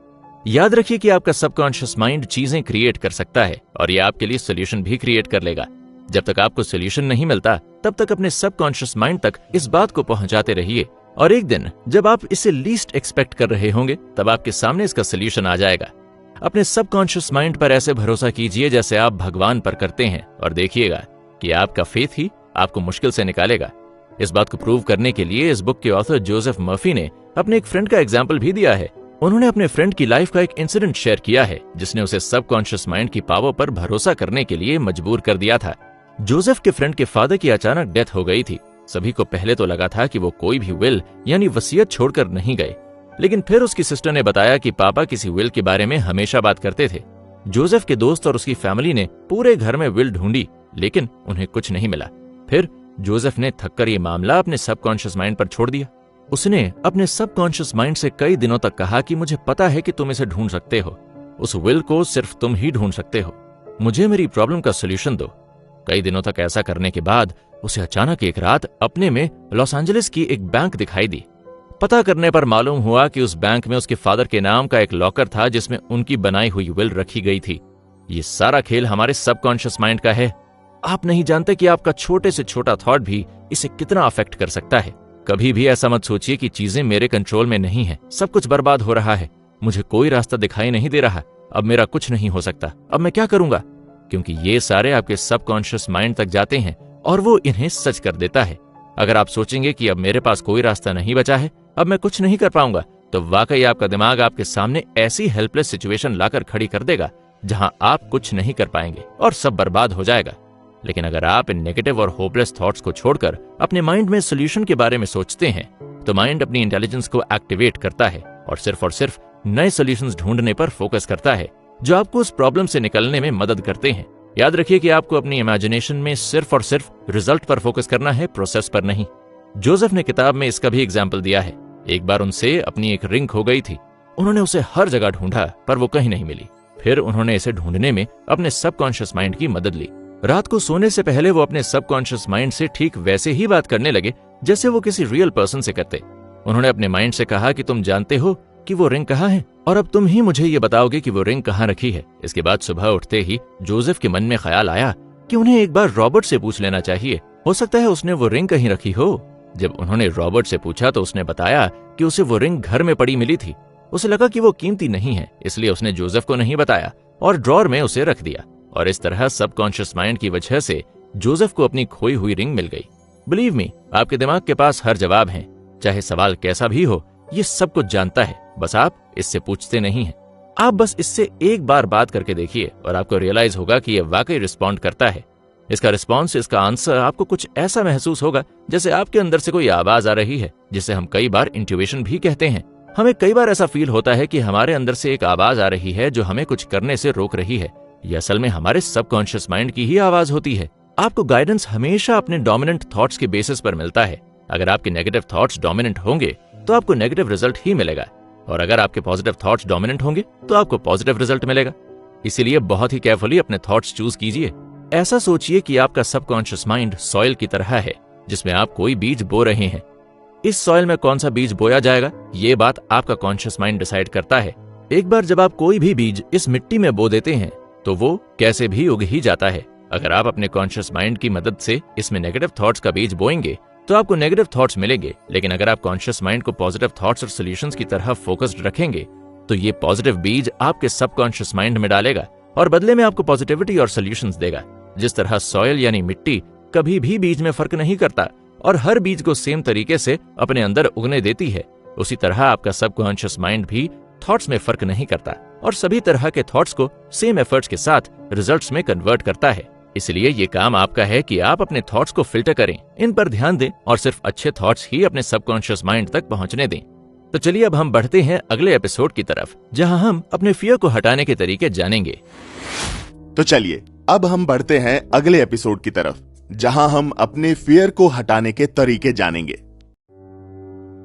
याद रखिए कि आपका सबकॉन्शियस माइंड चीजें क्रिएट कर सकता है और ये आपके लिए सोल्यूशन भी क्रिएट कर लेगा। जब तक आपको सोल्यूशन नहीं मिलता तब तक अपने सबकॉन्शियस माइंड तक इस बात को पहुंचाते रहिए और एक दिन जब आप इसे लीस्ट एक्सपेक्ट कर रहे होंगे तब आपके सामने इसका सोल्यूशन आ जाएगा। अपने सबकॉन्शियस माइंड पर ऐसे भरोसा कीजिए जैसे आप भगवान पर करते हैं और देखिएगा कि आपका फेथ ही आपको मुश्किल से निकालेगा। इस बात को प्रूव करने के लिए इस बुक के ऑथर जोसेफ मर्फी ने अपने एक फ्रेंड का एग्जाम्पल भी दिया है। उन्होंने अपने फ्रेंड की लाइफ का एक इंसिडेंट शेयर किया है जिसने उसे सबकॉन्शियस माइंड की पावर पर भरोसा करने के लिए मजबूर कर दिया था। जोसेफ के फ्रेंड के फादर की अचानक डेथ हो गई थी। सभी को पहले तो लगा था कि वो कोई भी विल यानी वसीयत छोड़कर नहीं गए, लेकिन फिर उसकी सिस्टर ने बताया कि पापा किसी विल के बारे में हमेशा बात करते थे। जोसेफ के दोस्त और उसकी फैमिली ने पूरे घर में विल ढूंढी, लेकिन उन्हें कुछ नहीं मिला। फिर जोसेफ ने थककर ये मामला अपने सबकॉन्शियस माइंड पर छोड़ दिया। उसने अपने सबकॉन्शियस माइंड से कई दिनों तक कहा कि मुझे पता है कि तुम इसे ढूंढ सकते हो, उस विल को सिर्फ तुम ही ढूंढ सकते हो, मुझे मेरी प्रॉब्लम का सोल्यूशन दो। कई दिनों तक ऐसा करने के बाद उसे अचानक एक रात अपने में लॉस एंजलिस की एक बैंक दिखाई दी। पता करने पर मालूम हुआ कि उस बैंक में उसके फादर के नाम का एक लॉकर था जिसमें उनकी बनाई हुई विल रखी गई थी। ये सारा खेल हमारे सबकॉन्शियस माइंड का है। आप नहीं जानते कि आपका छोटे से छोटा थॉट भी इसे कितना अफेक्ट कर सकता है। कभी भी ऐसा मत सोचिए कि चीजें मेरे कंट्रोल में नहीं है, सब कुछ बर्बाद हो रहा है, मुझे कोई रास्ता दिखाई नहीं दे रहा, अब मेरा कुछ नहीं हो सकता, अब मैं क्या करूंगा। क्योंकि ये सारे आपके सबकॉन्शियस माइंड तक जाते हैं और वो इन्हें सच कर देता है। अगर आप सोचेंगे कि अब मेरे पास कोई रास्ता नहीं बचा है, अब मैं कुछ नहीं कर पाऊंगा, तो वाकई आपका दिमाग आपके सामने ऐसी हेल्पलेस सिचुएशन लाकर खड़ी कर देगा जहां आप कुछ नहीं कर पाएंगे और सब बर्बाद हो जाएगा। लेकिन अगर आप इन नेगेटिव और होपलेस थॉट्स को छोड़कर अपने माइंड में सोल्यूशन के बारे में सोचते हैं, तो माइंड अपनी इंटेलिजेंस को एक्टिवेट करता है और सिर्फ नए सोल्यूशंस ढूंढने पर फोकस करता है जो आपको उस प्रॉब्लम से निकलने में मदद करते हैं। याद रखिए कि आपको अपनी इमेजिनेशन में सिर्फ और सिर्फ रिजल्ट पर फोकस करना है, प्रोसेस पर नहीं। जोसेफ ने किताब में इसका भी एग्जाम्पल दिया है। एक बार उनसे अपनी एक रिंग खो गई थी। उन्होंने उसे हर जगह ढूंढा पर वो कहीं नहीं मिली। फिर उन्होंने इसे ढूंढने में अपने सबकॉन्शियस माइंड की मदद ली। रात को सोने से पहले वो अपने सबकॉन्शियस माइंड से ठीक वैसे ही बात करने लगे जैसे वो किसी रियल पर्सन से करते। उन्होंने अपने माइंड से कहा कि तुम जानते हो कि वो रिंग कहाँ है, और अब तुम ही मुझे ये बताओगे कि वो रिंग कहाँ रखी है। इसके बाद सुबह उठते ही जोसेफ के मन में ख्याल आया कि उन्हें एक बार रॉबर्ट से पूछ लेना चाहिए, हो सकता है उसने वो रिंग कहीं रखी हो। जब उन्होंने रॉबर्ट से पूछा तो उसने बताया कि उसे वो रिंग घर में पड़ी मिली थी। उसे लगा कि वो कीमती नहीं है, इसलिए उसने जोसेफ को नहीं बताया और ड्रॉर में उसे रख दिया। और इस तरह सबकॉन्शियस माइंड की वजह से जोसेफ को अपनी खोई हुई रिंग मिल गई। बिलीव मी, आपके दिमाग के पास हर जवाब है, चाहे सवाल कैसा भी हो, ये सब कुछ जानता है, बस आप इससे पूछते नहीं हैं। आप बस इससे एक बार बात करके देखिए और आपको रियलाइज होगा कि ये वाकई रिस्पॉन्ड करता है। इसका रिस्पॉन्स, इसका आंसर आपको कुछ ऐसा महसूस होगा जैसे आपके अंदर से कोई आवाज आ रही है, जिसे हम कई बार इंट्यूएशन भी कहते हैं। हमें कई बार ऐसा फील होता है कि हमारे अंदर से एक आवाज आ रही है जो हमें कुछ करने से रोक रही है। ये असल में हमारे सबकॉन्शियस माइंड की ही आवाज होती है। आपको गाइडेंस हमेशा अपने डोमिनेंट थॉट्स के बेसिस पर मिलता है। अगर आपके नेगेटिव थॉट्स डोमिनेंट होंगे तो आपको नेगेटिव रिजल्ट ही मिलेगा, और अगर आपके पॉजिटिव थॉट्स डोमिनेंट होंगे तो आपको पॉजिटिव रिजल्ट मिलेगा। इसीलिए बहुत ही केयरफुली अपने थॉट्स चूज कीजिए। ऐसा सोचिए कि आपका सबकॉन्शियस माइंड सॉइल की तरह है जिसमें आप कोई बीज बो रहे हैं। इस सॉइल में कौन सा बीज बोया जाएगा, ये बात आपका कॉन्शियस माइंड डिसाइड करता है। एक बार जब आप कोई भी बीज इस मिट्टी में बो देते हैं तो वो कैसे भी उग ही जाता है। अगर आप अपने कॉन्शियस माइंड की मदद से इसमें नेगेटिव थॉट्स का बीज बोएंगे तो आपको नेगेटिव थॉट्स मिलेंगे, लेकिन अगर आप कॉन्शियस माइंड को पॉजिटिव थॉट्स और सॉल्यूशंस की तरह फोकस्ड रखेंगे तो ये पॉजिटिव बीज आपके सबकॉन्शियस माइंड में डालेगा और बदले में आपको पॉजिटिविटी और सॉल्यूशंस देगा। जिस तरह सॉइल यानी मिट्टी कभी भी बीज में फर्क नहीं करता और हर बीज को सेम तरीके से अपने अंदर उगने देती है, उसी तरह आपका सबकॉन्शियस माइंड भी थॉट्स में फर्क नहीं करता और सभी तरह के थॉट्स को सेम एफर्ट्स के साथ रिजल्ट्स में कन्वर्ट करता है। इसलिए ये काम आपका है कि आप अपने थॉट्स को फिल्टर करें, इन पर ध्यान दें और सिर्फ अच्छे थॉट्स ही अपने सबकॉन्शियस माइंड तक पहुंचने दें। तो चलिए अब हम बढ़ते हैं अगले एपिसोड की तरफ, जहां हम अपने फियर को हटाने के तरीके जानेंगे। तो चलिए अब हम बढ़ते हैं अगले एपिसोड की तरफ, जहां हम अपने फियर को हटाने के तरीके जानेंगे।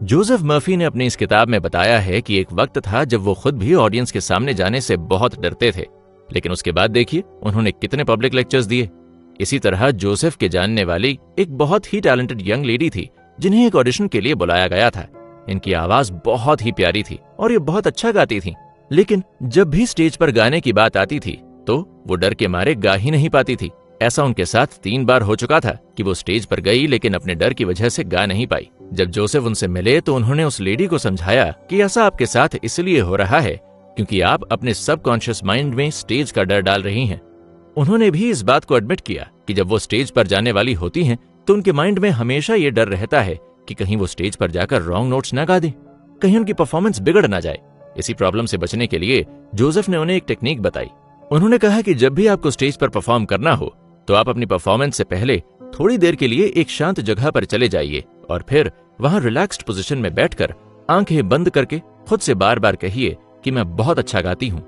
जोसेफ मर्फी ने अपनी इस किताब में बताया है कि एक वक्त था जब वो खुद भी ऑडियंस के सामने जाने से बहुत डरते थे, लेकिन उसके बाद देखिए उन्होंने कितने पब्लिक लेक्चर्स दिए। इसी तरह जोसेफ के जानने वाली एक बहुत ही टैलेंटेड यंग लेडी थी जिन्हें एक ऑडिशन के लिए बुलाया गया था। इनकी आवाज बहुत ही प्यारी थी और ये बहुत अच्छा गाती थी, लेकिन जब भी स्टेज पर गाने की बात आती थी तो वो डर के मारे गा ही नहीं पाती थी। ऐसा उनके साथ 3 बार हो चुका था कि वो स्टेज पर गई लेकिन अपने डर की वजह से गा नहीं पाई। जब जोसेफ उनसे मिले तो उन्होंने उस लेडी को समझाया कि ऐसा आपके साथ इसलिए हो रहा है क्योंकि आप अपने सबकॉन्शियस माइंड में स्टेज का डर डाल रही हैं। उन्होंने भी इस बात को एडमिट किया कि जब वो स्टेज पर जाने वाली होती हैं तो उनके माइंड में हमेशा ये डर रहता है कि कहीं वो स्टेज पर जाकर रॉन्ग नोट्स न गा दें, कहीं उनकी परफॉर्मेंस बिगड़ ना जाए। इसी प्रॉब्लम से बचने के लिए जोसेफ ने उन्हें एक टेक्निक बताई। उन्होंने कहा कि जब भी आपको स्टेज पर परफॉर्म करना हो तो आप अपनी परफॉर्मेंस से पहले थोड़ी देर के लिए एक शांत जगह पर चले जाइए और फिर वहां रिलैक्स्ड पोजीशन में बैठकर आंखें बंद करके खुद से बार बार कहिए कि मैं बहुत अच्छा गाती हूँ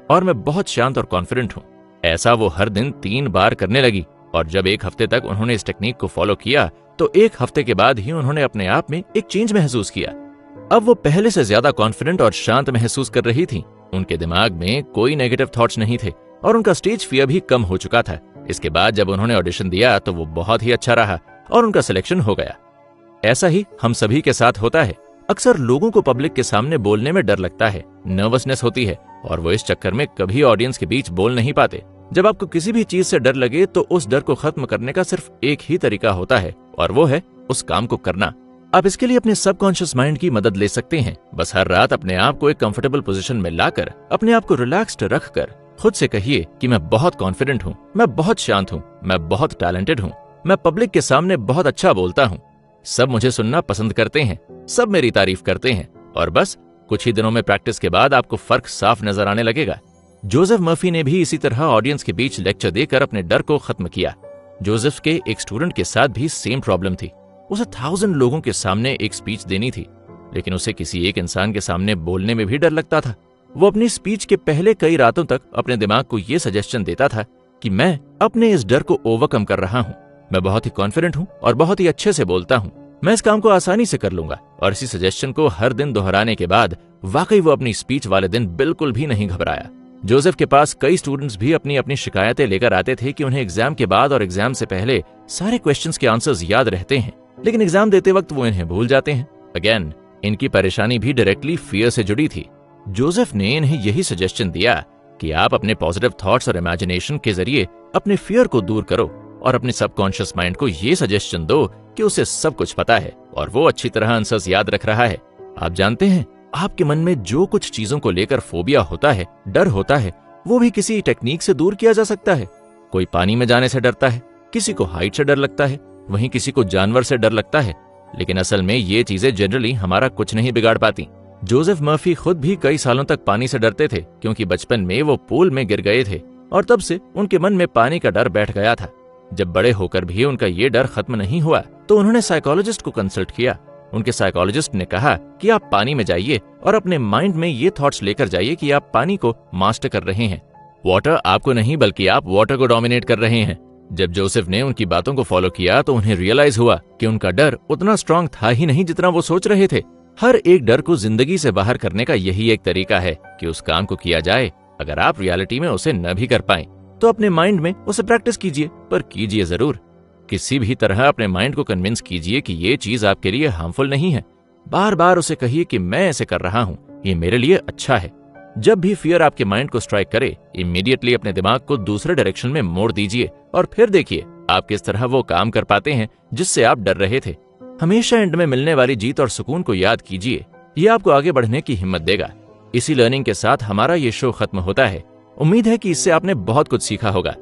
और मैं बहुत शांत और कॉन्फिडेंट हूँ। ऐसा वो हर दिन 3 बार करने लगी और जब 1 हफ्ते तक उन्होंने इस टेक्निक को फॉलो किया तो 1 हफ्ते के बाद ही उन्होंने अपने आप में एक चेंज महसूस किया। अब वो पहले से ज्यादा कॉन्फिडेंट और शांत महसूस कर रही थी। उनके दिमाग में कोई नेगेटिव थॉट्स नहीं थे और उनका स्टेज फियर भी कम हो चुका था। इसके बाद जब उन्होंने ऑडिशन दिया तो वो बहुत ही अच्छा रहा और उनका सिलेक्शन हो गया। ऐसा ही हम सभी के साथ होता है। अक्सर लोगों को पब्लिक के सामने बोलने में डर लगता है, नर्वसनेस होती है और वो इस चक्कर में कभी ऑडियंस के बीच बोल नहीं पाते। जब आपको किसी भी चीज से डर लगे तो उस डर को खत्म करने का सिर्फ एक ही तरीका होता है, और वो है उस काम को करना। आप इसके लिए अपने सबकॉन्शियस माइंड की मदद ले सकते हैं। बस हर रात अपने आप को एक कंफर्टेबल पोजीशन में लाकर अपने आप को रिलैक्स्ड रखकर खुद से कहिए कि मैं बहुत कॉन्फिडेंट हूँ, मैं बहुत शांत हूँ, मैं बहुत टैलेंटेड हूँ, मैं पब्लिक के सामने बहुत अच्छा बोलता हूँ, सब मुझे सुनना पसंद करते हैं, सब मेरी तारीफ करते हैं। और बस कुछ ही दिनों में प्रैक्टिस के बाद आपको फर्क साफ नजर आने लगेगा। जोसेफ मर्फी ने भी इसी तरह ऑडियंस के बीच लेक्चर देकर अपने डर को खत्म किया। जोसेफ के एक स्टूडेंट के साथ भी सेम प्रॉब्लम थी। उसे 1000 लोगों के सामने एक स्पीच देनी थी, लेकिन उसे किसी एक इंसान के सामने बोलने में भी डर लगता था। वो अपनी स्पीच के पहले कई रातों तक अपने दिमाग को ये सजेशन देता था कि मैं अपने इस डर को ओवरकम कर रहा हूँ, मैं बहुत ही कॉन्फिडेंट हूँ और बहुत ही अच्छे से बोलता हूँ, मैं इस काम को आसानी से कर लूंगा। और इसी सजेशन को हर दिन दोहराने के बाद वाकई वो अपनी स्पीच वाले दिन बिल्कुल भी नहीं घबराया। जोसेफ के पास कई स्टूडेंट्स भी अपनी अपनी शिकायतें लेकर आते थे कि उन्हें एग्जाम के बाद और एग्जाम से पहले सारे क्वेश्चंस के आंसर्स याद रहते हैं, लेकिन एग्जाम देते वक्त वो इन्हें भूल जाते हैं। अगेन, इनकी परेशानी भी डायरेक्टली फियर से जुड़ी थी। जोसेफ ने इन्हें यही सजेशन दिया कि आप अपने पॉजिटिव थॉट्स और इमेजिनेशन के जरिए अपने फियर को दूर करो और अपने सबकॉन्शियस माइंड को ये सजेशन दो कि उसे सब कुछ पता है और वो अच्छी तरह आंसर्स याद रख रहा है। आप जानते हैं, आपके मन में जो कुछ चीजों को लेकर फोबिया होता है, डर होता है, वो भी किसी टेक्निक से दूर किया जा सकता है। कोई पानी में जाने से डरता है, किसी को हाइट से डर लगता है, वहीं किसी को जानवर से डर लगता है, लेकिन असल में ये चीजें जनरली हमारा कुछ नहीं बिगाड़ पाती। जोसेफ मर्फी खुद भी कई सालों तक पानी से डरते थे, क्योंकि बचपन में वो पूल में गिर गए थे और तब से उनके मन में पानी का डर बैठ गया था। जब बड़े होकर भी उनका ये डर खत्म नहीं हुआ तो उन्होंने साइकोलॉजिस्ट को कंसल्ट किया। उनके साइकोलॉजिस्ट ने कहा कि आप पानी में जाइए और अपने माइंड में ये थॉट्स लेकर जाइए कि आप पानी को मास्टर कर रहे हैं। वाटर आपको नहीं बल्कि आप वाटर को डोमिनेट कर रहे हैं। जब जोसेफ ने उनकी बातों को फॉलो किया तो उन्हें रियलाइज हुआ कि उनका डर उतना स्ट्रांग था ही नहीं जितना वो सोच रहे थे। हर एक डर को जिंदगी से बाहर करने का यही एक तरीका है कि उस काम को किया जाए। अगर आप रियलिटी में उसे न भी कर पाएं तो अपने माइंड में उसे प्रैक्टिस कीजिए, पर कीजिए जरूर। किसी भी तरह अपने माइंड को कन्विंस कीजिए कि ये चीज आपके लिए हार्मफुल नहीं है। बार बार उसे कहिए कि मैं ऐसे कर रहा हूँ, ये मेरे लिए अच्छा है। जब भी फियर आपके माइंड को स्ट्राइक करे, इमीडिएटली अपने दिमाग को दूसरे डायरेक्शन में मोड़ दीजिए और फिर देखिए आप किस तरह वो काम कर पाते हैं जिससे आप डर रहे थे। हमेशा एंड में मिलने वाली जीत और सुकून को याद कीजिए, ये आपको आगे बढ़ने की हिम्मत देगा। इसी लर्निंग के साथ हमारा ये शो खत्म होता है। उम्मीद है कि इससे आपने बहुत कुछ सीखा होगा।